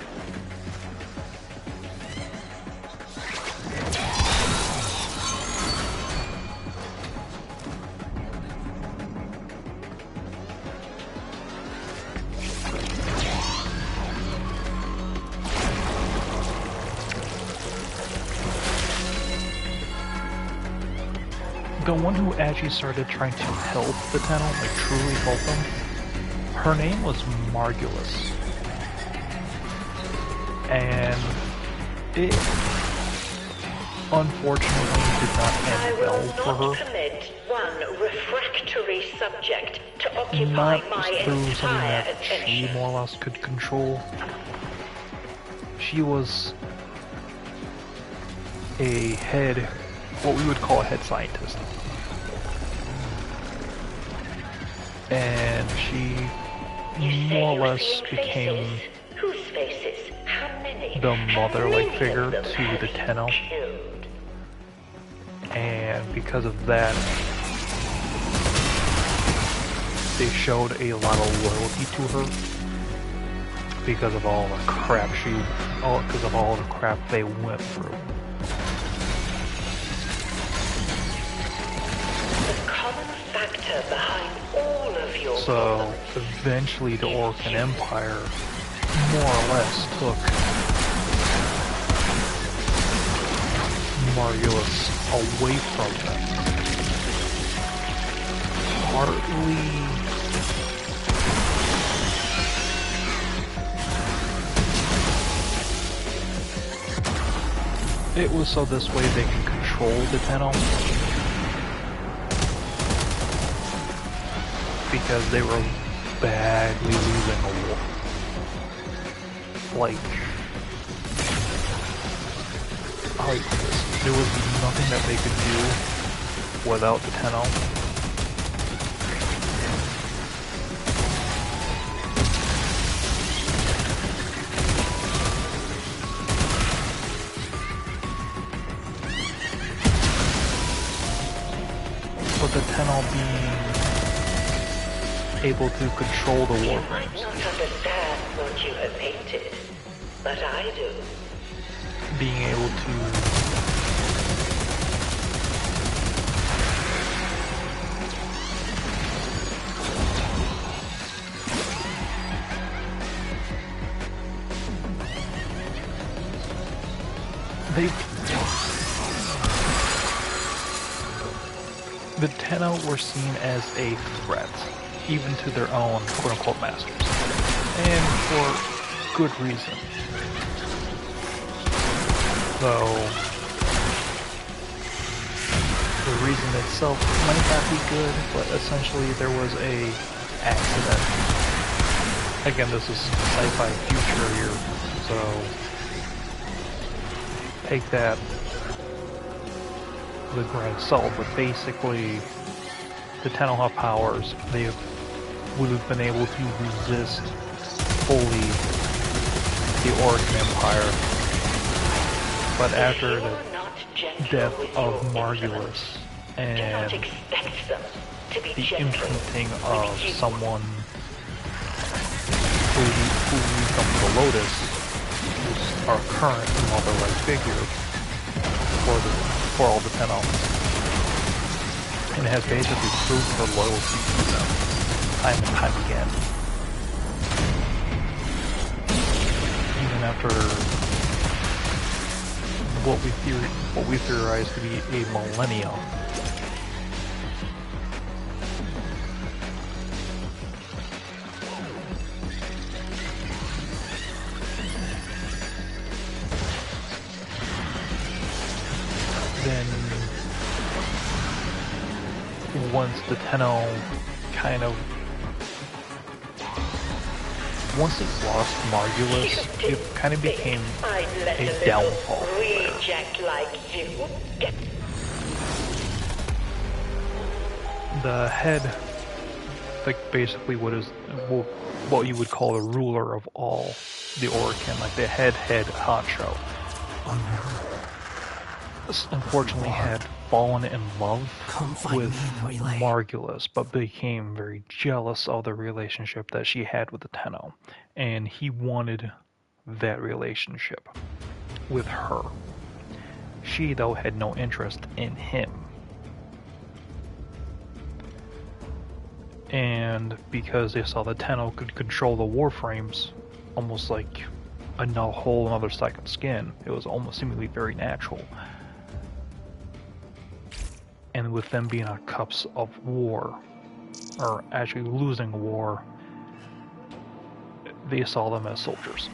A: The one who actually started trying to help the Tenno, like truly help them, her name was Margulis. And it unfortunately did not
E: I
A: end
E: will
A: well for
E: not
A: her.
E: permit one refractory subject to occupy
A: Not
E: my
A: through something
E: entire
A: that she
E: attention.
A: more or less could control. She was a head, what we would call a head scientist. And she
E: You say
A: more or
E: you're
A: less
E: seeing
A: became
E: faces? Whose faces? How many?
A: the
E: How
A: mother-like
E: many of
A: figure
E: them
A: to
E: have
A: the
E: you
A: Tenno.
E: killed?
A: And because of that, they showed a lot of loyalty to her because of all the crap they went through.
E: The common factor behind all of your
A: So
E: problems
A: eventually the Orcan Empire more or less took Margulis away from them. Partly it was so this way they can control the Tenno, because they were badly losing a war. Like, there was nothing that they could do without the Tenno. But the Tenno being able to control the
E: You
A: Warframes.
E: might not understand what you have painted, but I do.
A: Being able to the Tenno were seen as a threat, even to their own quote-unquote masters, and for good reason. Though the reason itself might not be good, but essentially there was a accident. Again, this is sci-fi future here, so take that with a grain of salt, but basically the Tenno have powers. They would have been able to resist fully the Orcan Empire, but after the death of Margulis and the imprinting of someone who becomes the Lotus, who's our current mother-like figure for all the Tenno, and has basically proved her loyalty to them time and time again. Even after what we theorize to be a millennium. Then once the Tenno once it lost Margulis, it kind of became a downfall.
E: Reject like you.
A: The head, like basically what you would call the ruler of all the Orcan, like the head honcho, unfortunately had fallen in love with Margulis, but became very jealous of the relationship that she had with the Tenno, and he wanted that relationship with her. She, though, had no interest in him. And because they saw the Tenno could control the Warframes, almost like a whole another second skin, it was almost seemingly very natural. And with them being on cups of war, or actually losing war, they saw them as soldiers.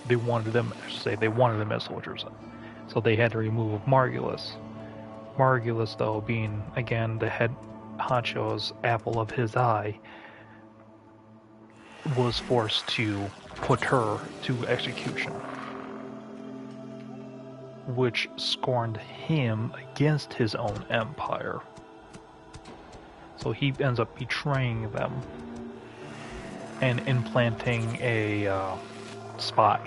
A: They wanted them as soldiers. So they had to remove Margulis. Margulis, though, being, again, the head honcho's apple of his eye, was forced to put her to execution, which scorned him against his own empire. So he ends up betraying them and implanting a spy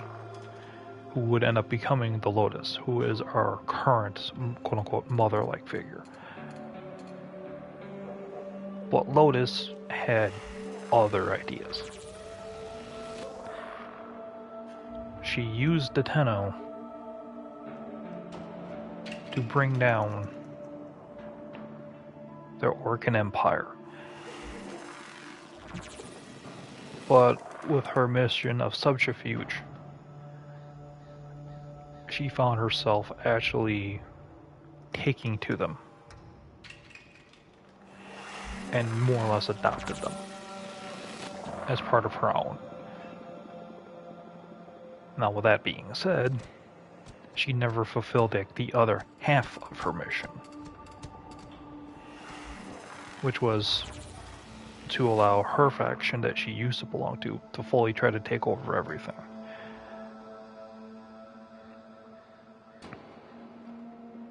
A: who would end up becoming the Lotus, who is our current quote-unquote mother-like figure. But Lotus had other ideas. She used the Tenno to bring down the Orcan Empire. But with her mission of subterfuge, she found herself actually taking to them and more or less adopted them as part of her own. Now, with that being said, she never fulfilled the other half of her mission, which was to allow her faction that she used to belong to fully try to take over everything.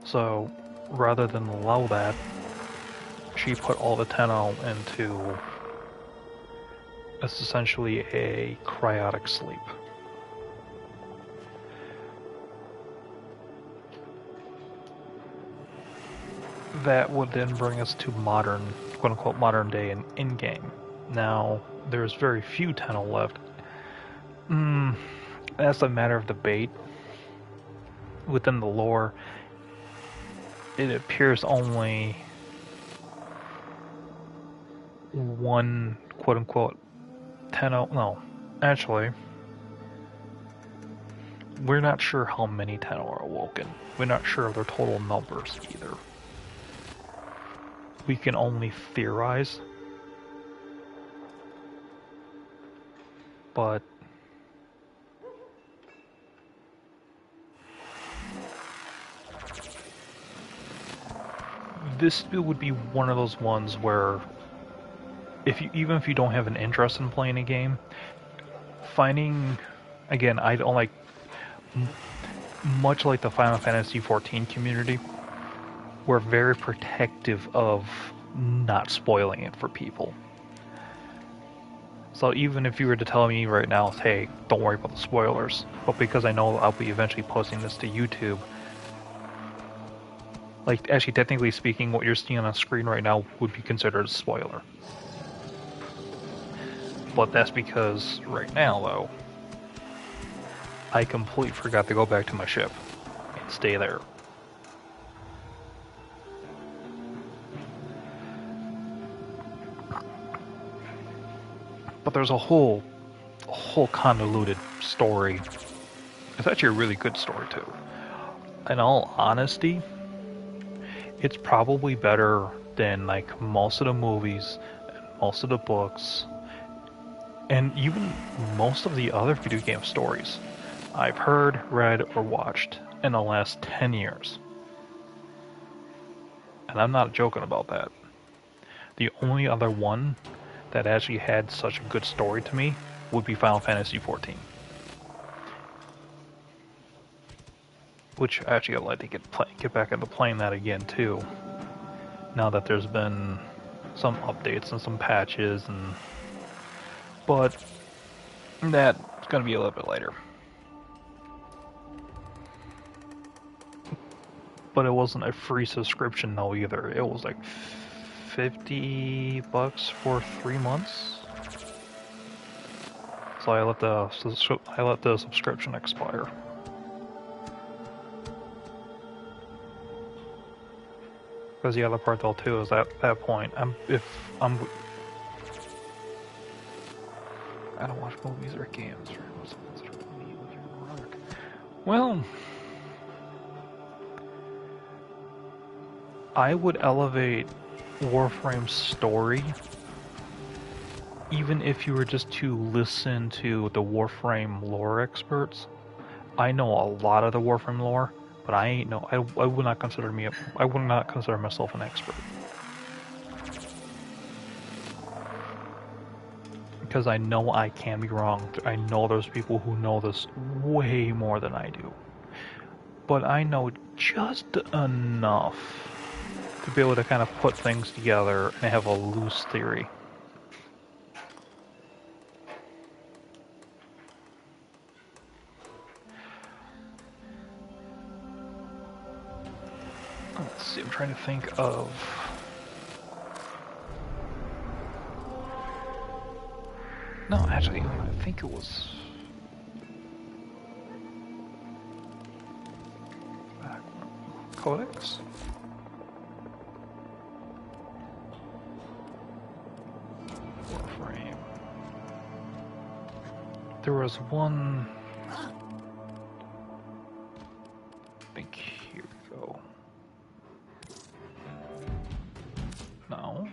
A: So, rather than allow that, she put all the Tenno into essentially a cryotic sleep. That would then bring us to modern, quote-unquote, modern day and in-game. Now, there's very few Tenno left. That's a matter of debate. Within the lore, it appears only one, quote-unquote, Tenno. No, actually, we're not sure how many Tenno are awoken. We're not sure of their total numbers either. We can only theorize. But this would be one of those ones where even if you don't have an interest in playing a game, finding, again, I don't like, much like the Final Fantasy XIV community, we're very protective of not spoiling it for people. So even if you were to tell me right now, hey, don't worry about the spoilers, but because I know I'll be eventually posting this to YouTube, like, actually, technically speaking, what you're seeing on the screen right now would be considered a spoiler. But that's because right now, though, I completely forgot to go back to my ship and stay there. But there's a whole convoluted story. It's actually a really good story, too. In all honesty, it's probably better than, like, most of the movies, most of the books, and even most of the other video game stories I've heard, read, or watched in the last 10 years. And I'm not joking about that. The only other one that actually had such a good story to me would be Final Fantasy XIV. Which actually I'd like to get back into playing that again too. Now that there's been some updates and some patches, but that's gonna be a little bit later. But it wasn't a free subscription though either. It was like $50 for 3 months. So I let the subscription expire. Because the other part though too is at that point, I don't watch movies or games. Well, I would elevate Warframe's story, even if you were just to listen to the Warframe lore experts. I know a lot of the Warframe lore, but I would not consider myself an expert. Because I know I can be wrong. I know there's people who know this way more than I do. But I know just enough to be able to kind of put things together and have a loose theory. Let's see, I'm trying to think of... Actually, I think it was Codex. Warframe. There was one. I think here we go. No.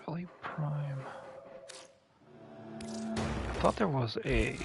A: Rally Prime. I thought there was a.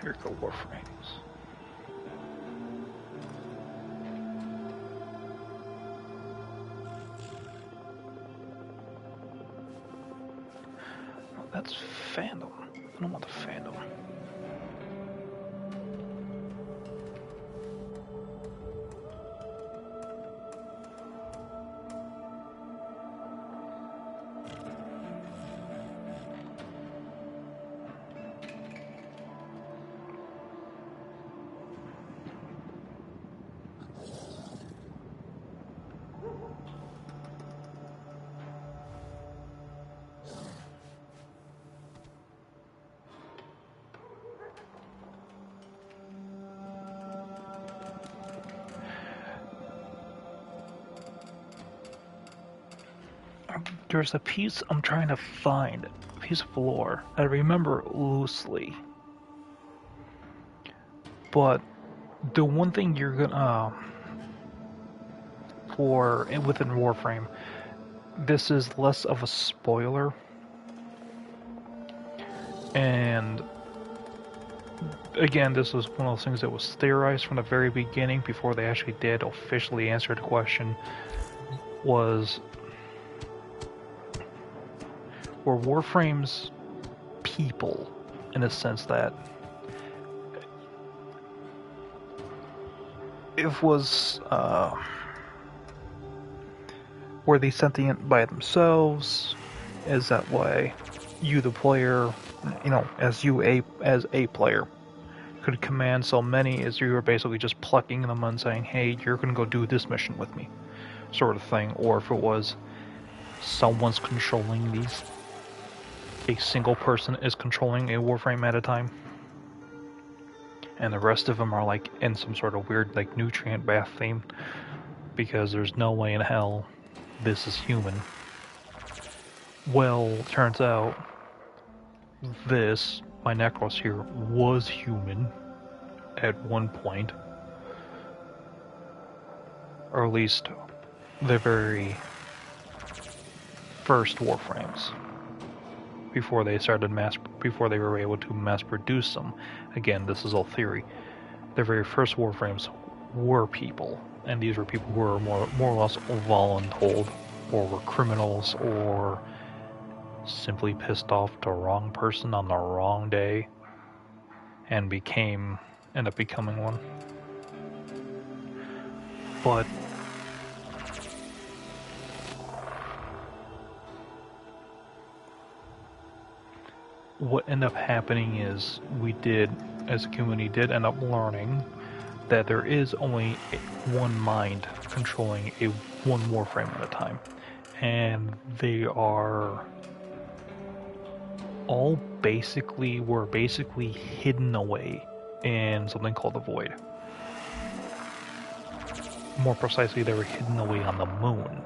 A: Here go Warframes. Oh, that's fandom. I don't want the fandom. There's a piece I'm trying to find, a piece of lore. I remember loosely. But the one thing you're gonna for within Warframe, this is less of a spoiler, and again, this was one of those things that was theorized from the very beginning before they actually did officially answer the question. Was were Warframe's people, in a sense that it was were they sentient by themselves? Is that why you, the player, as a player, could command so many as you were basically just plucking them and saying, hey, you're going to go do this mission with me, sort of thing, or if it was someone's controlling these, a single person is controlling a Warframe at a time, and the rest of them are like in some sort of weird like nutrient bath theme, because there's no way in hell this is human. Well, turns out my Necros here, was human at one point. Or at least the very first Warframes. Before they were able to mass produce them. Again, this is all theory. The very first Warframes were people. And these were people who were more or less voluntold, or were criminals, or simply pissed off the wrong person on the wrong day and end up becoming one. But what ended up happening is as a community did end up learning that there is only one mind controlling one Warframe at a time, and they are all were basically hidden away in something called the Void. More precisely, they were hidden away on the moon.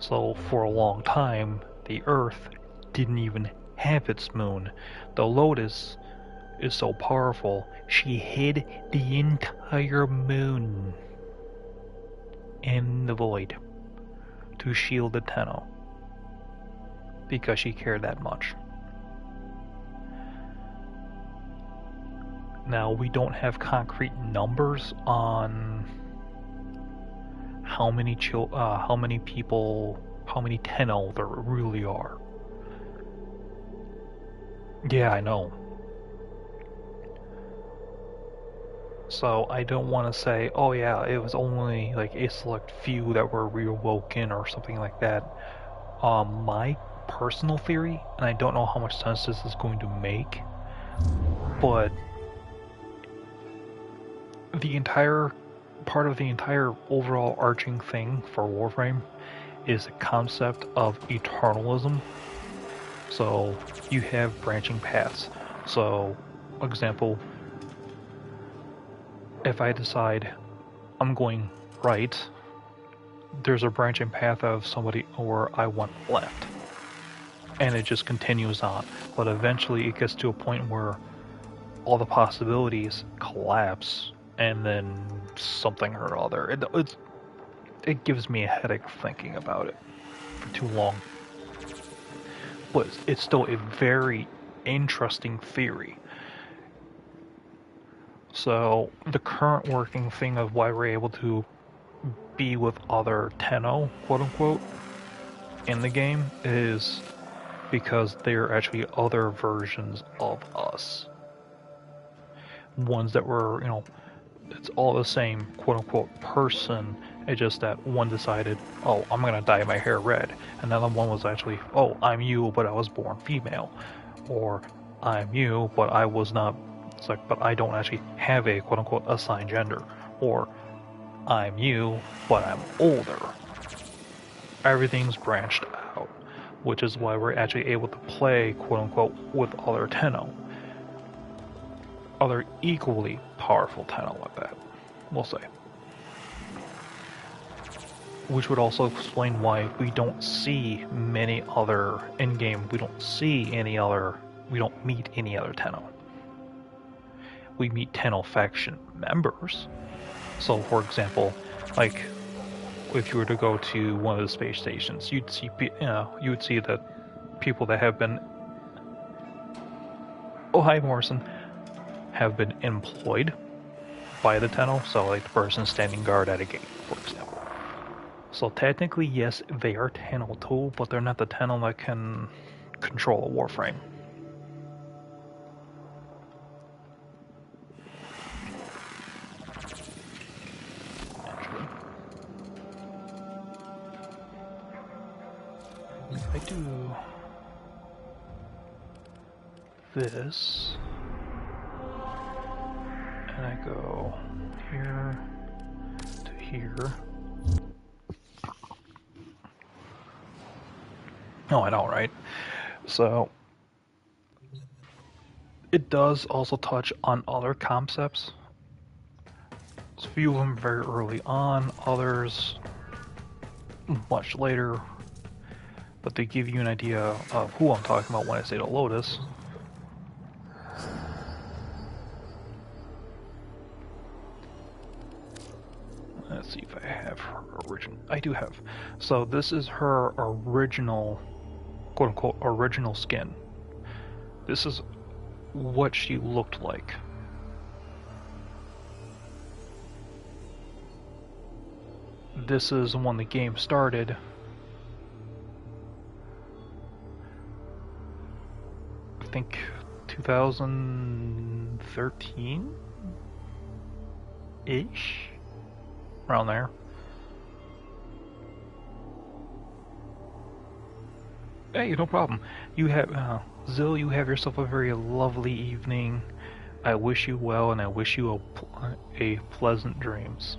A: So for a long time, the Earth didn't even have its moon. The Lotus is so powerful, she hid the entire moon in the Void to shield the Tenno, because she cared that much. Now, we don't have concrete numbers on how many Tenno there really are. Yeah, I know. So I don't want to say, oh yeah, it was only like a select few that were reawoken or something like that. My personal theory, and I don't know how much sense this is going to make, but part of the entire overall arching thing for Warframe is the concept of eternalism. So you have branching paths. So, example, if I decide I'm going right, there's a branching path of somebody, or I want left. And it just continues on. But eventually it gets to a point where all the possibilities collapse, and then something or other. It gives me a headache thinking about it for too long. But it's still a very interesting theory. So the current working thing of why we're able to be with other Tenno, quote unquote, in the game is because they're actually other versions of us. Ones that were, it's all the same quote unquote person. It's just that one decided, oh, I'm gonna dye my hair red. Another one was actually, oh, I'm you, but I was born female. Or I'm you, but I was not. It's like, but I don't actually have a quote unquote assigned gender. Or I'm you, but I'm older. Everything's branched out, which is why we're actually able to play quote unquote with other Tenno. Other equally powerful Tenno like that, we'll say. Which would also explain why we don't see many other in-game, we don't meet any other Tenno. We meet Tenno faction members. So, for example, like, if you were to go to one of the space stations, you'd see that people that have been, oh hi Morrison, have been employed by the Tenno. So, like the person standing guard at a gate, for example. So technically, yes, they are Tenno too, but they're not the Tenno that can control a Warframe. I do this, and I go here to here. Oh, I know, right? So it does also touch on other concepts. A few of them very early on, others much later, but they give you an idea of who I'm talking about when I say the Lotus. Let's see if I have her original. I do have. So this is her original, quote unquote, original skin. This is what she looked like. This is when the game started. I think 2013-ish? Around there. Hey, no problem. You have, Zill, you have yourself a very lovely evening. I wish you well, and I wish you a pleasant dreams.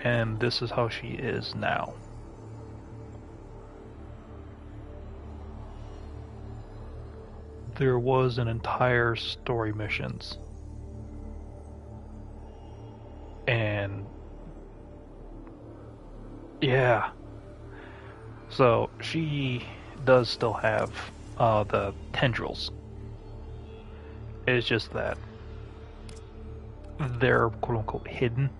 A: And this is how she is now. There was an entire story missions. And yeah. So she does still have the tendrils. It's just that they're quote unquote hidden.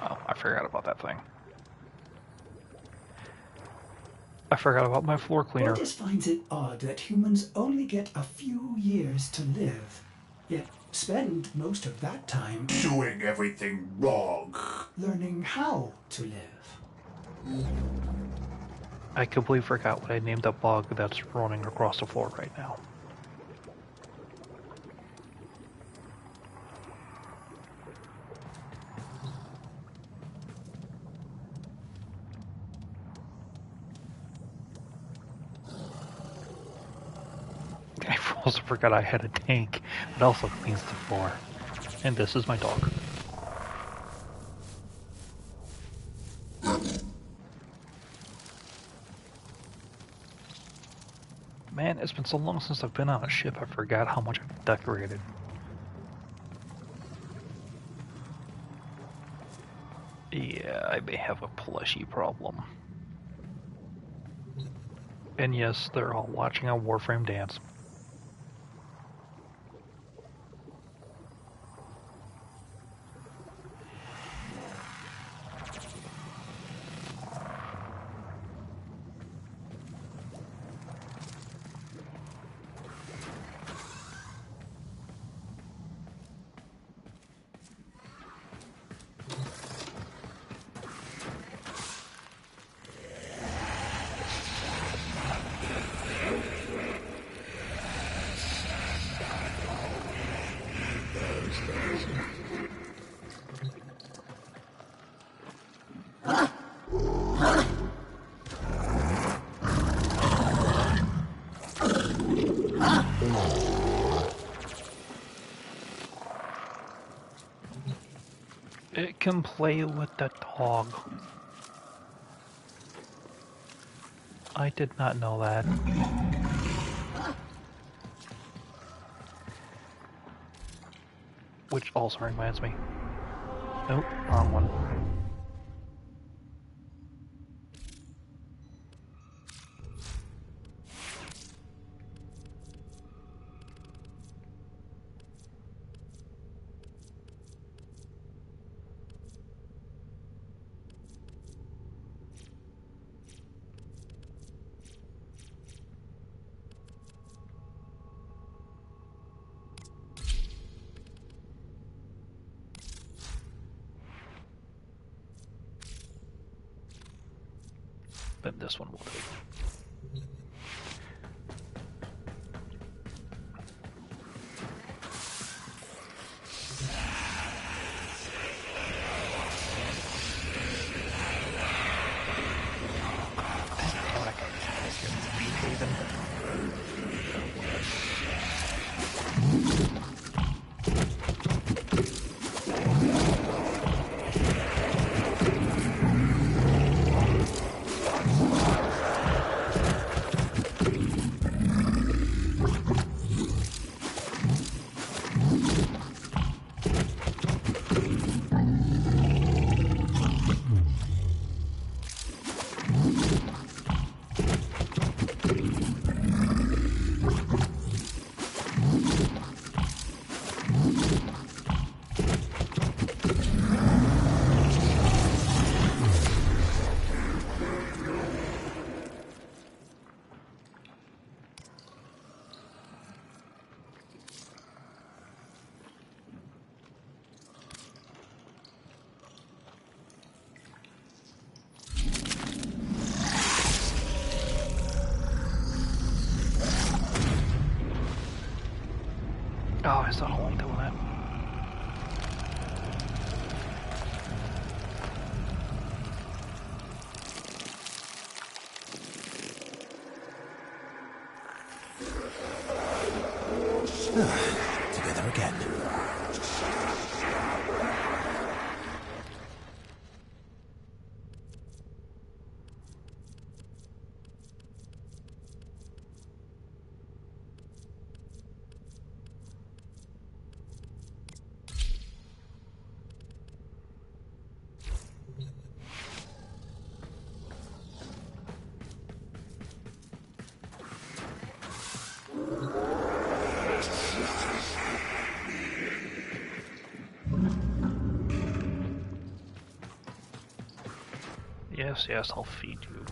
A: Oh, I forgot about that thing. I forgot about my floor cleaner.
C: Otis finds it odd that humans only get a few years to live, yet spend most of that time
D: Doing everything wrong.
C: learning how to live.
A: I completely forgot what I named that bug that's running across the floor right now. I also forgot I had a tank that also cleans the floor. And this is my dog. Man, it's been so long since I've been on a ship, I forgot how much I've decorated. Yeah, I may have a plushy problem. And yes, they're all watching a Warframe dance. It can play with the dog. I did not know that. Which also reminds me. Nope, wrong one. then this one will take. Oh, I saw how long doing that.
C: Together again.
A: Yes, yes, I'll feed you.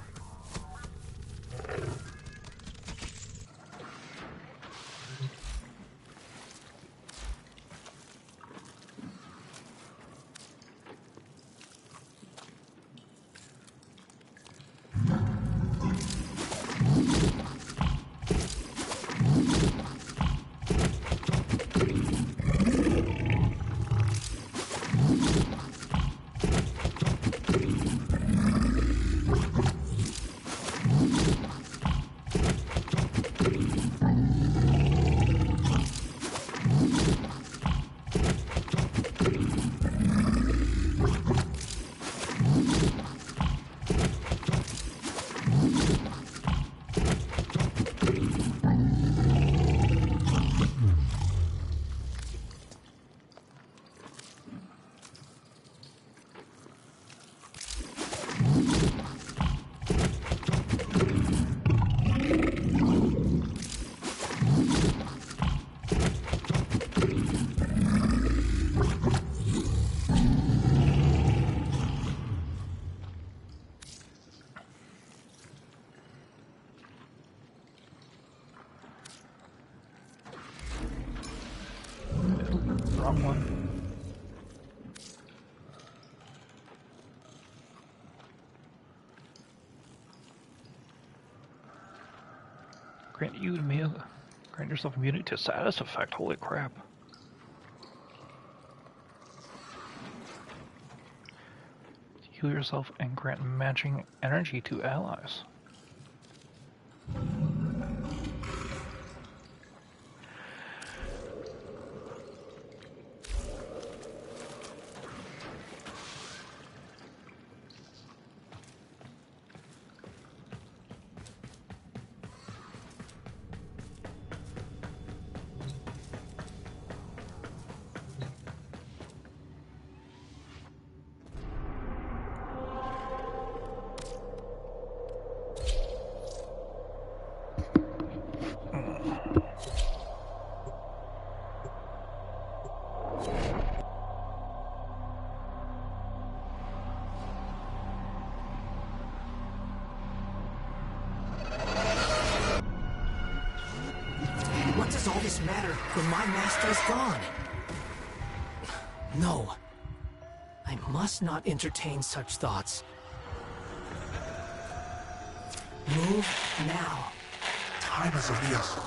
A: Wrong one. Grant yourself immunity to status effect. Holy crap. Heal yourself and grant matching energy to allies.
C: What does all this matter when my master is gone? No. I must not entertain such thoughts. Move now. Time is of the essence.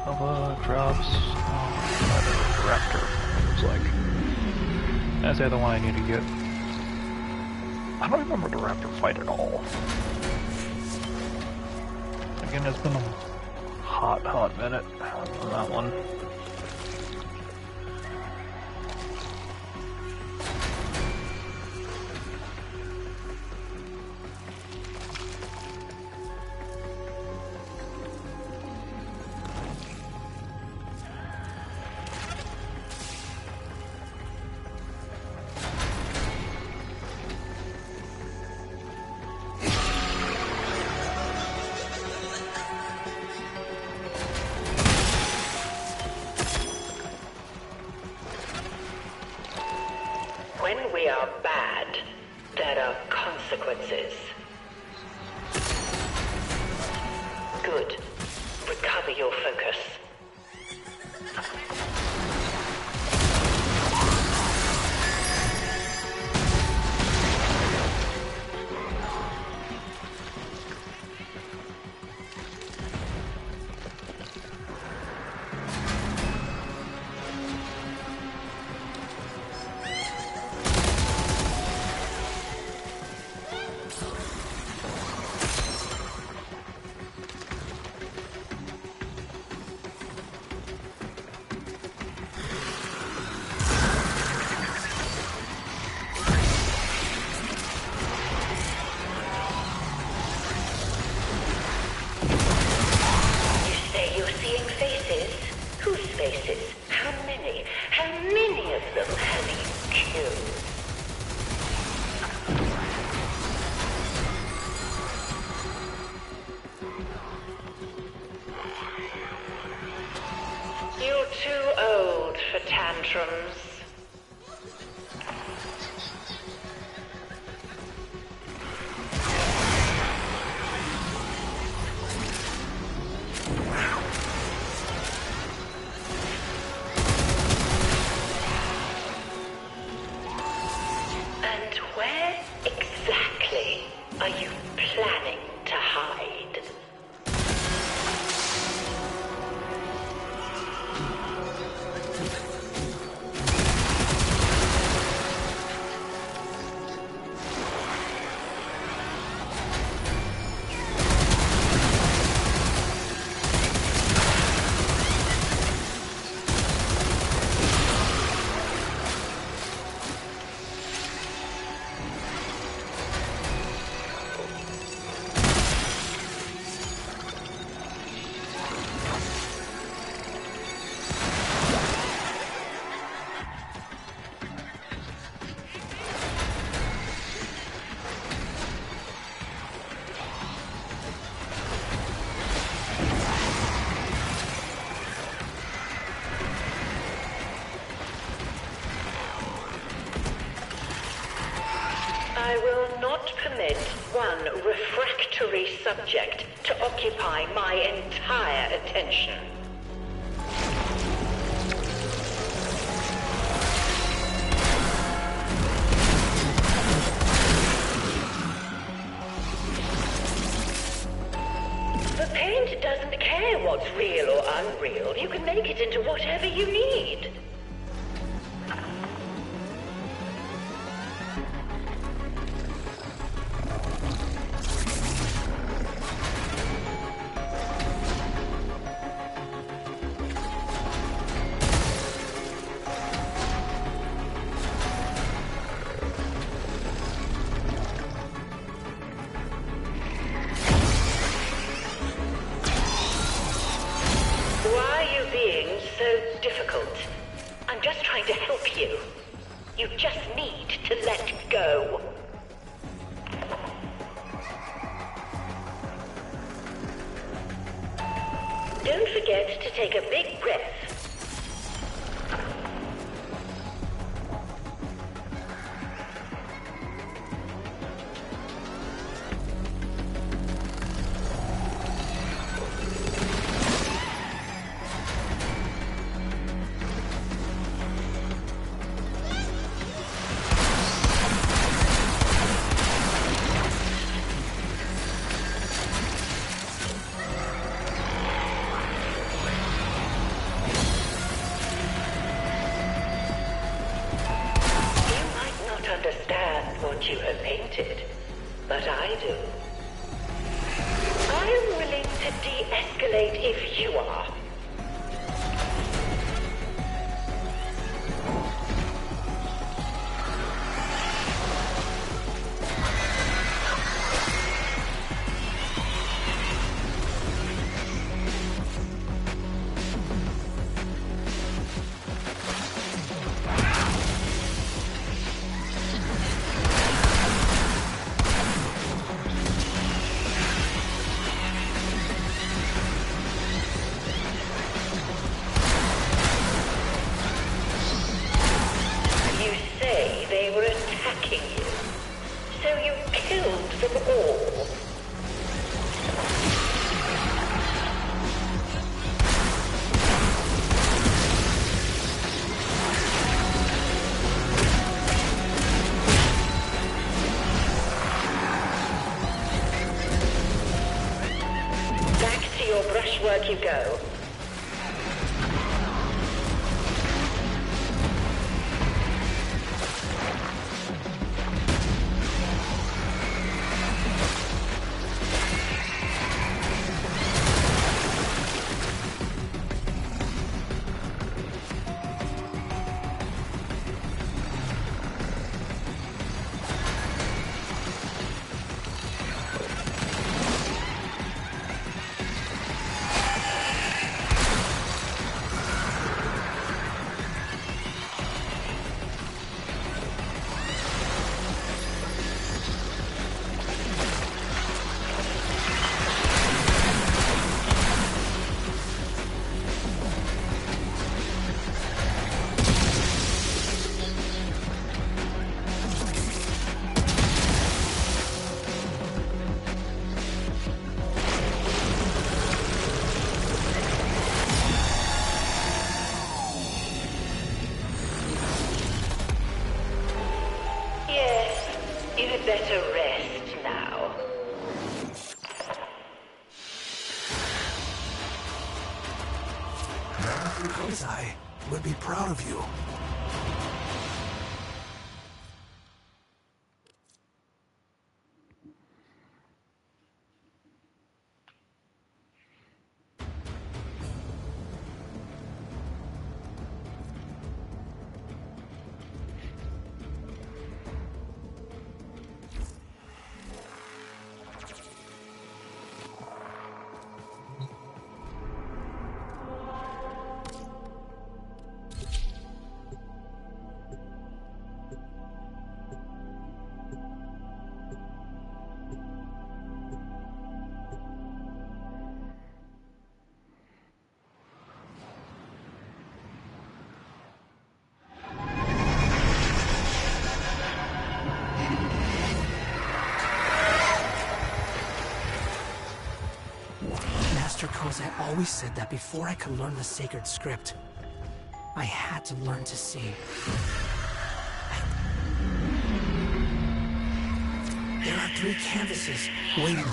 A: Lava drops. Raptor. Looks like. That's the other one I need to get. I don't remember the raptor fight at all. Again, it's been a hot minute on that one.
E: When we are bad, there are consequences. Good. Recover your focus. You're too old for tantrums. And where exactly are you planning to hide? I will not permit one refractory subject to occupy my entire attention. The paint doesn't care what's real or unreal. You can make it into whatever you need. Why are you being so difficult? I'm just trying to help you. You just need to let go. Don't forget to take a big breath. escalate if you are. You say they were attacking you, so you killed them all. Back to your brushwork you go. Yes, you had better rest now.
C: Kozai would be proud of you. Master Kozai always said that before I could learn the sacred script, I had to learn to see. There are 3 canvases waiting.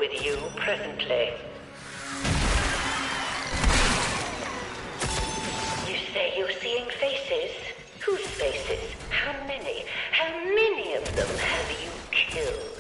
E: with you presently. You say you're seeing faces? Whose faces? How many? How many of them have you killed?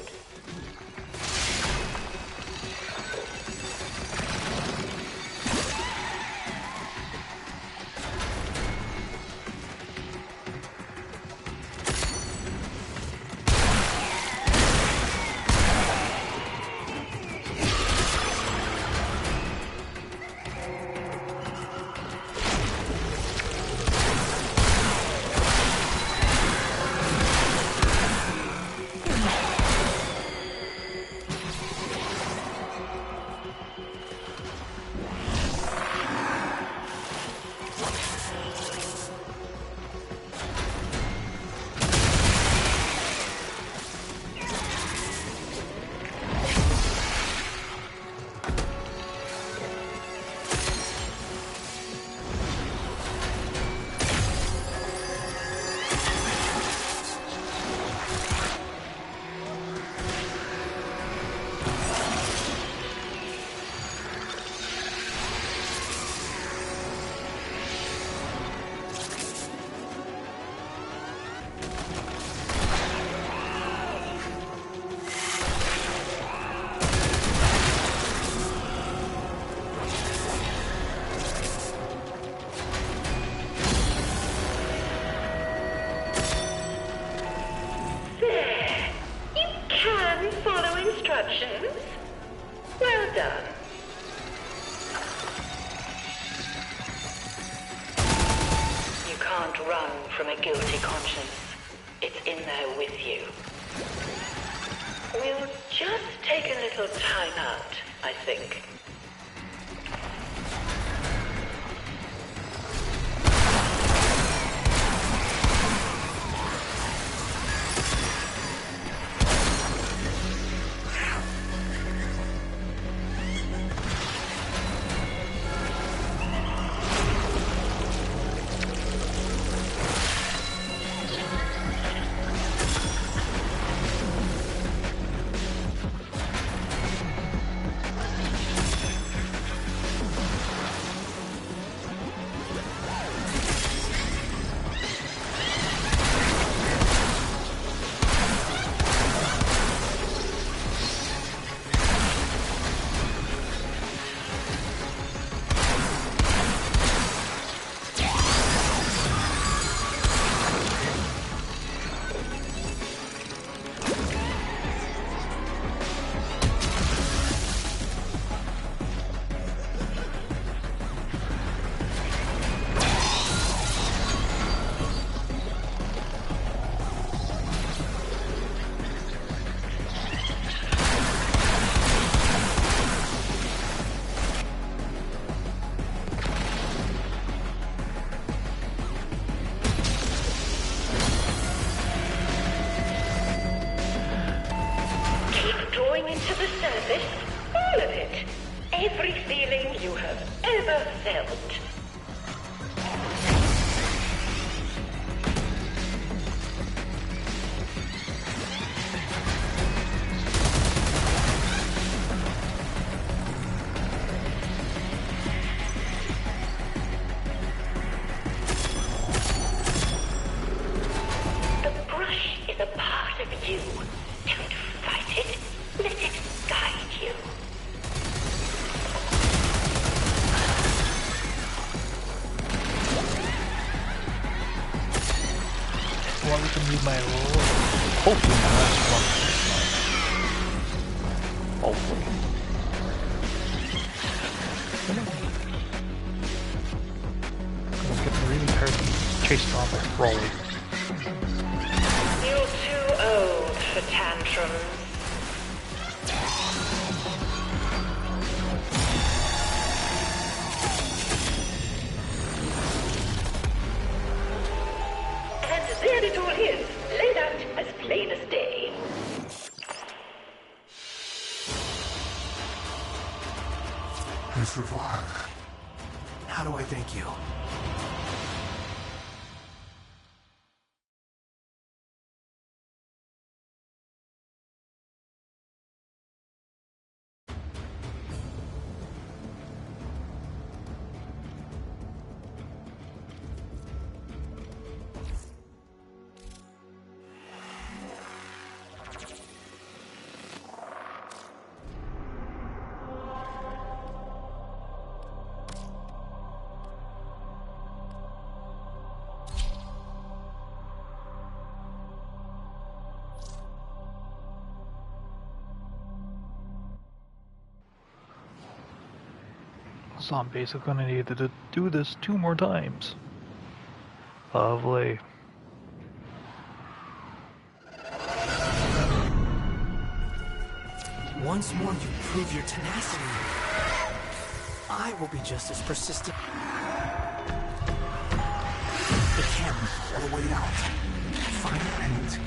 E: Well done. You can't run from a guilty conscience. It's in there with you. We'll just take a little time out, I think. Into the surface, all of it. Every feeling you have ever felt. The brush is a part of you. Don't fight it. Let it guide you.
A: Well, we can use my roll. Hopefully my last one. Hopefully. I'm getting really tired of chasing around by rolling.
E: You're too old for tantrums. And there it all is, laid out as plain as day.
C: I survived. How do I thank you?
A: So I'm basically going to need to do this 2 more times. Lovely.
C: Once more you prove your tenacity. I will be just as persistent. The camera will wait out. Final end.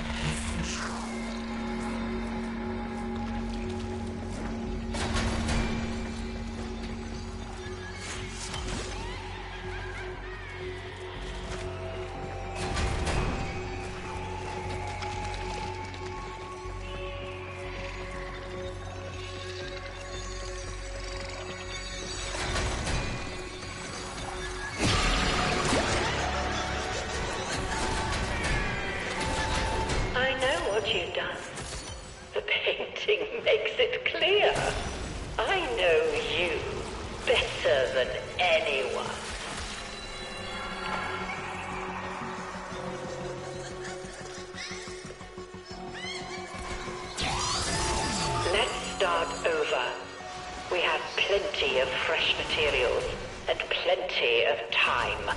E: You've done. The painting makes it clear. I know you better than anyone. Let's start over. We have plenty of fresh materials and plenty of time.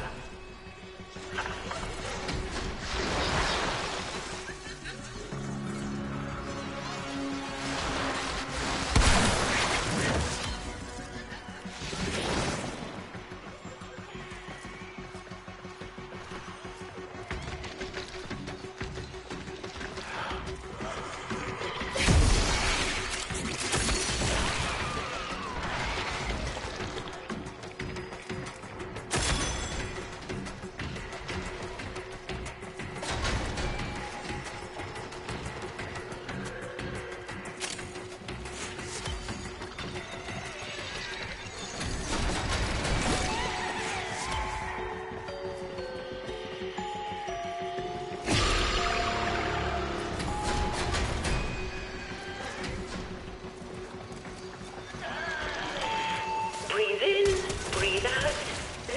E: Breathe in, breathe out,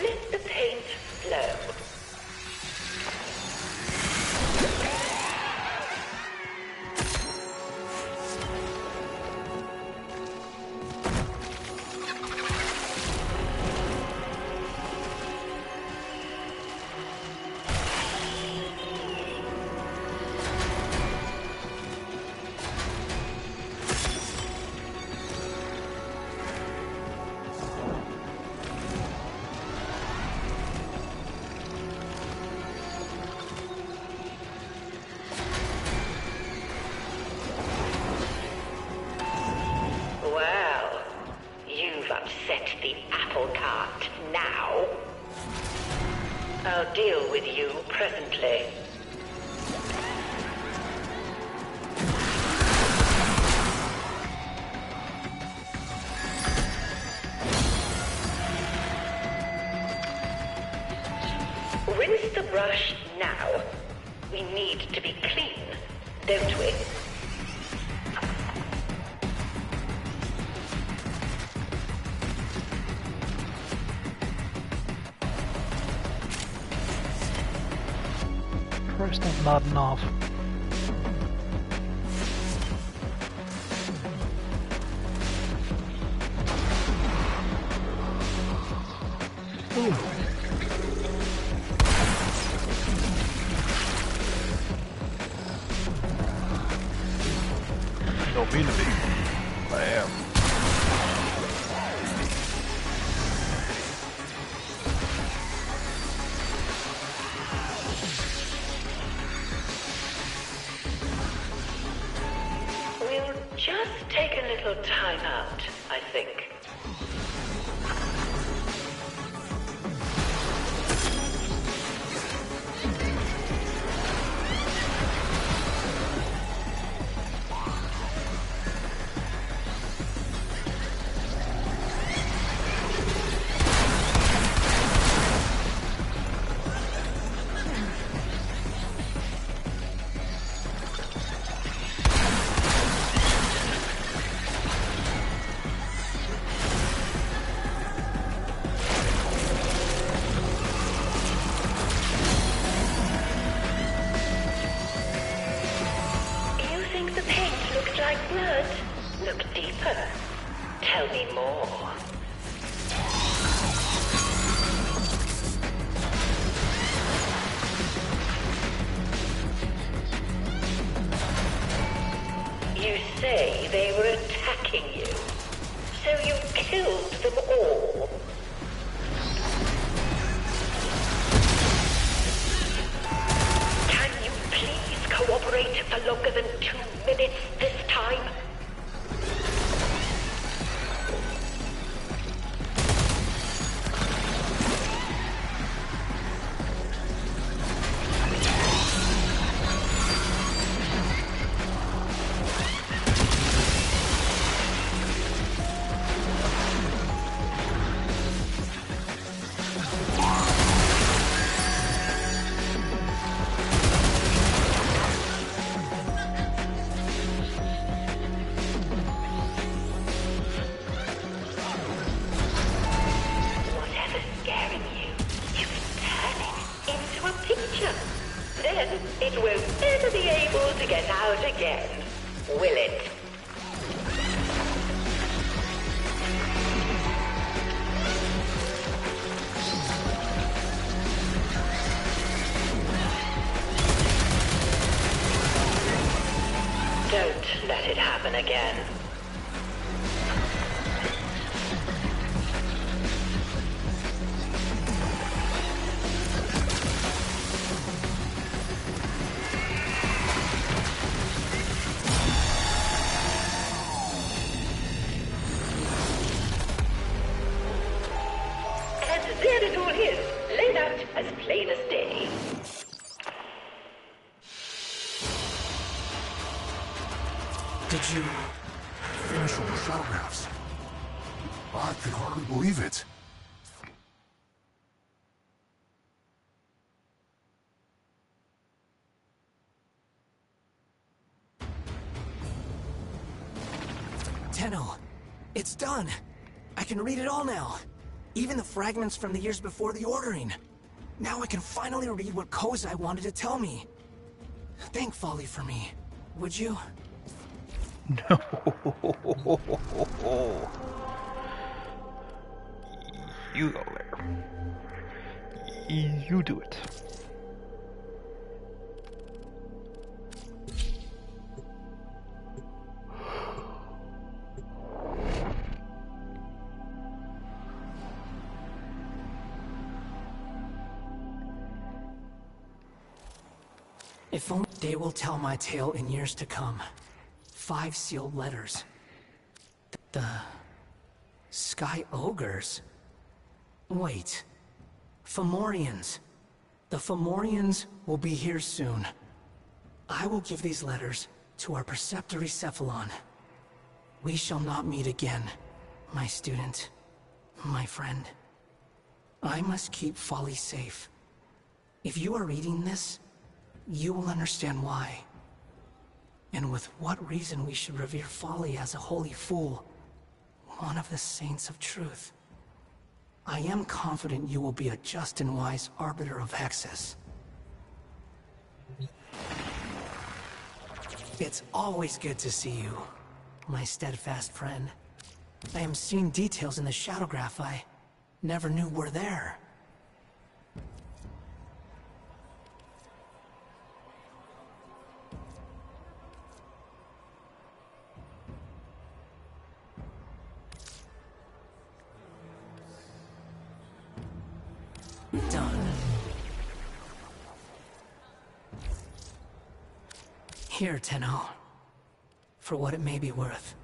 E: let the paint flow. Well, you've upset the apple cart now. I'll deal with you presently. Rinse the brush now. We need to be clean, don't we?
A: First, I'm nodding off. Ooh. I don't mean to be. I am.
E: We'll just take a little time out, I think. The paint looks like blood. Look deeper. Tell me more. killed them all. Can you please cooperate for longer than 2 minutes this time? Then it won't ever be able to get out again, will it? Don't let it happen again. There it all is, laid out as plain as day.
C: Did you finish all the shadowgraphs?
D: I can hardly believe it.
C: Tenno, it's done. I can read it all now. Even the fragments from the years before the ordering. Now I can finally read what Kozai wanted to tell me. Thank Folly for me, would you?
A: No. You go there. You do it.
C: If only they will tell my tale in years to come. 5 sealed letters. The Sky Ogres? Wait. Fomorians. The Fomorians will be here soon. I will give these letters to our Preceptor Cephalon. We shall not meet again, my student, my friend. I must keep Folly safe. If you are reading this, you will understand why. And with what reason we should revere Folly as a holy fool, one of the saints of truth. I am confident you will be a just and wise arbiter of Hexus. It's always good to see you, my steadfast friend. I am seeing details in the Shadowgraph I never knew were there. Done. Here, Tenno. For what it may be worth.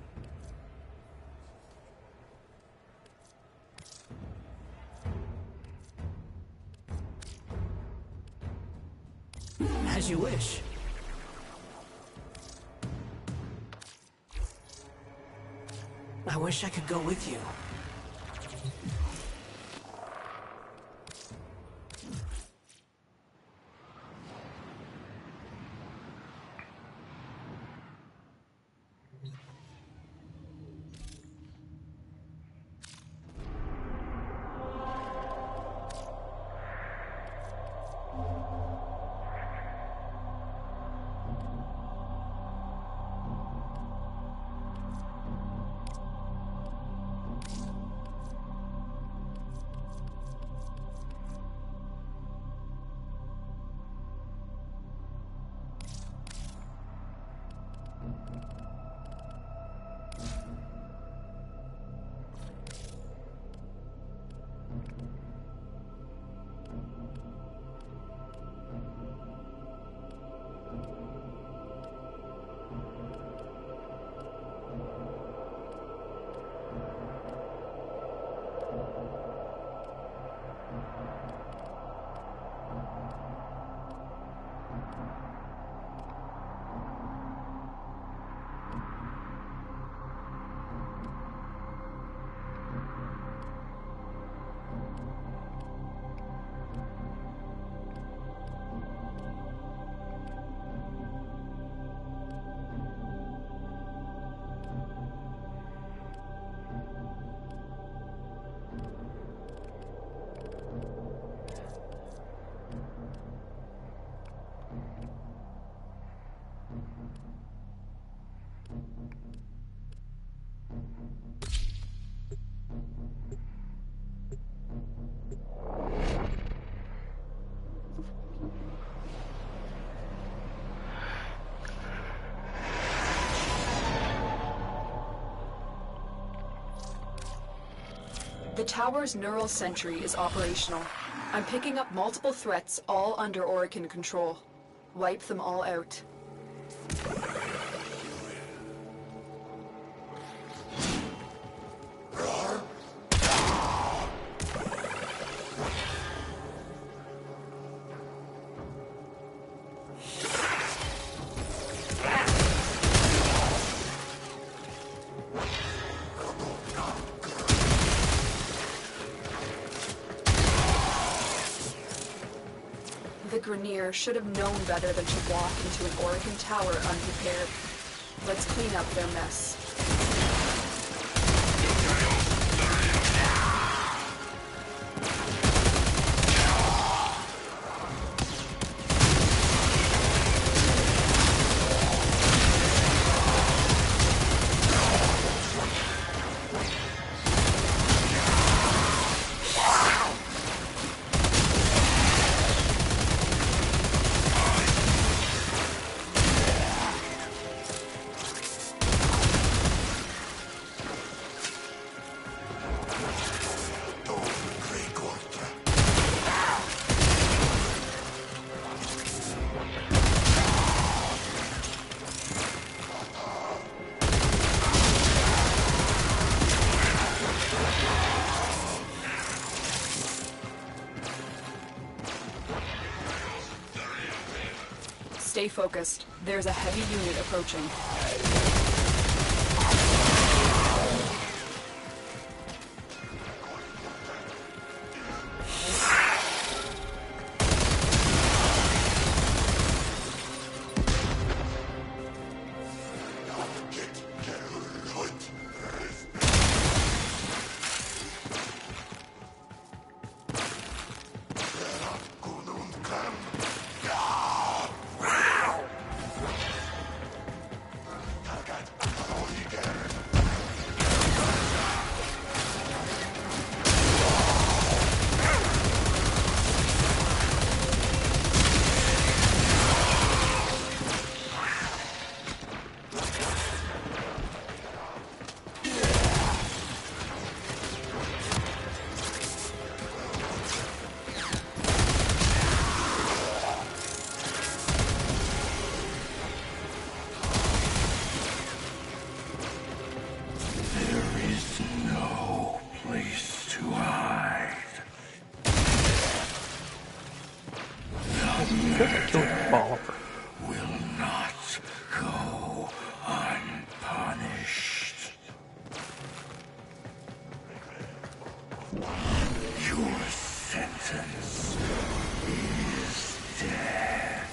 C: As you wish. I wish I could go with you.
B: The tower's neural sentry is operational. I'm picking up multiple threats, all under Orokin control. Wipe them all out. The Grineer should have known better than to walk into an Orokin tower unprepared. Let's clean up their mess. Stay focused. There's a heavy unit approaching.
D: Will not go unpunished. Your sentence is death.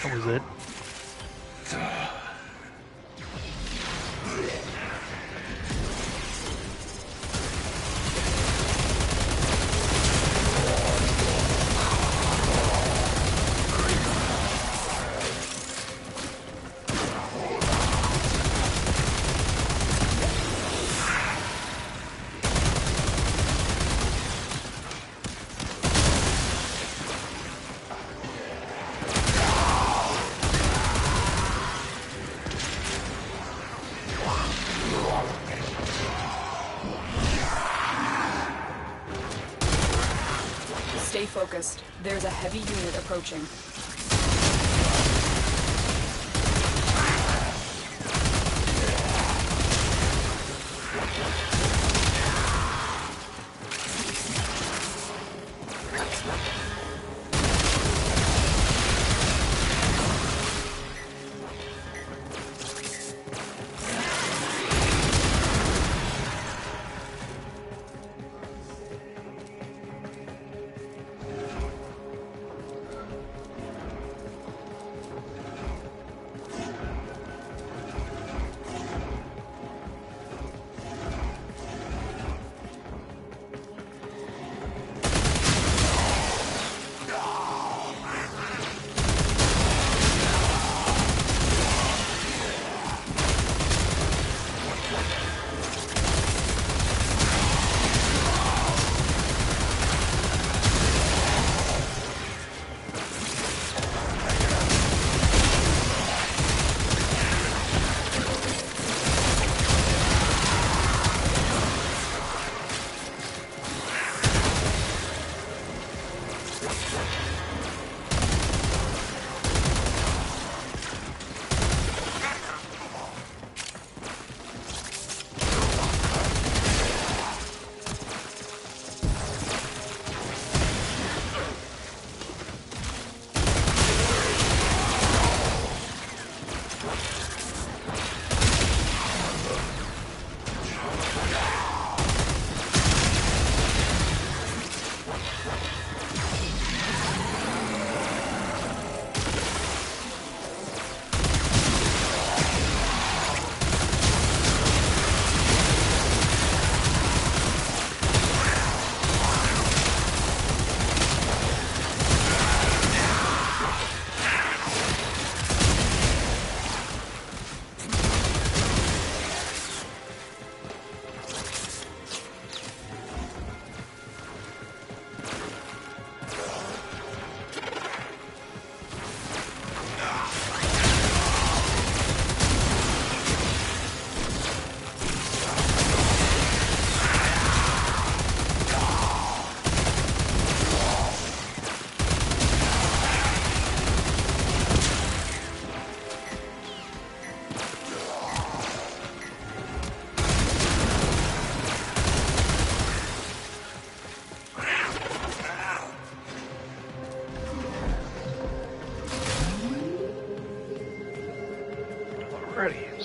A: That was it.
B: Stay focused. There's a heavy unit approaching.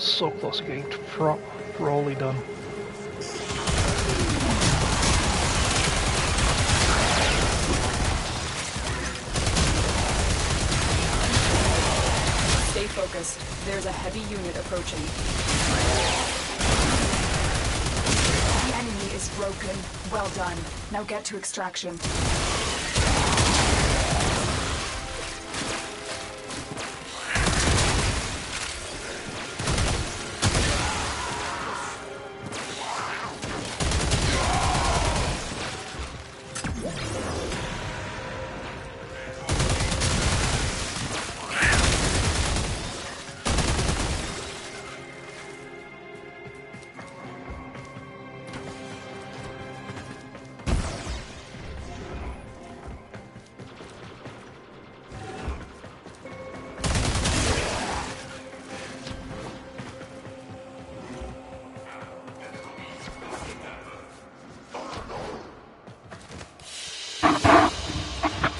A: So close to getting Froley done.
B: Stay focused. There's a heavy unit approaching. The enemy is broken. Well done. Now get to extraction.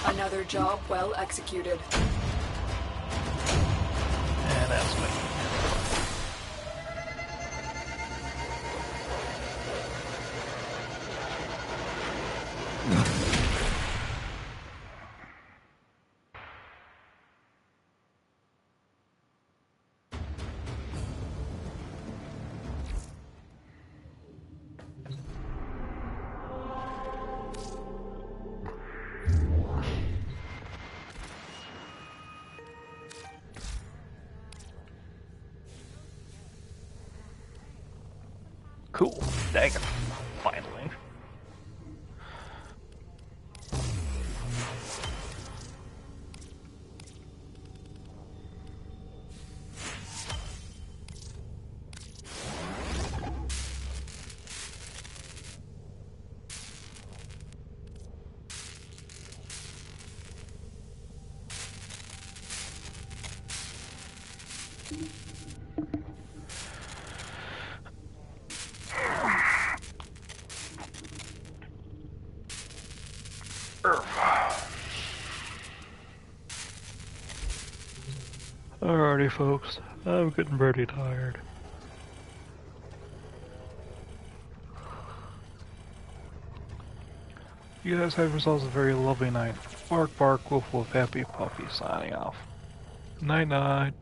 B: Another job well executed.
A: And that's me. Cool. Dagger. Finally. Alrighty, folks. I'm getting pretty tired. You guys have yourselves a very lovely night. Bark, bark, woof, woof, happy puppy signing off. Night, night.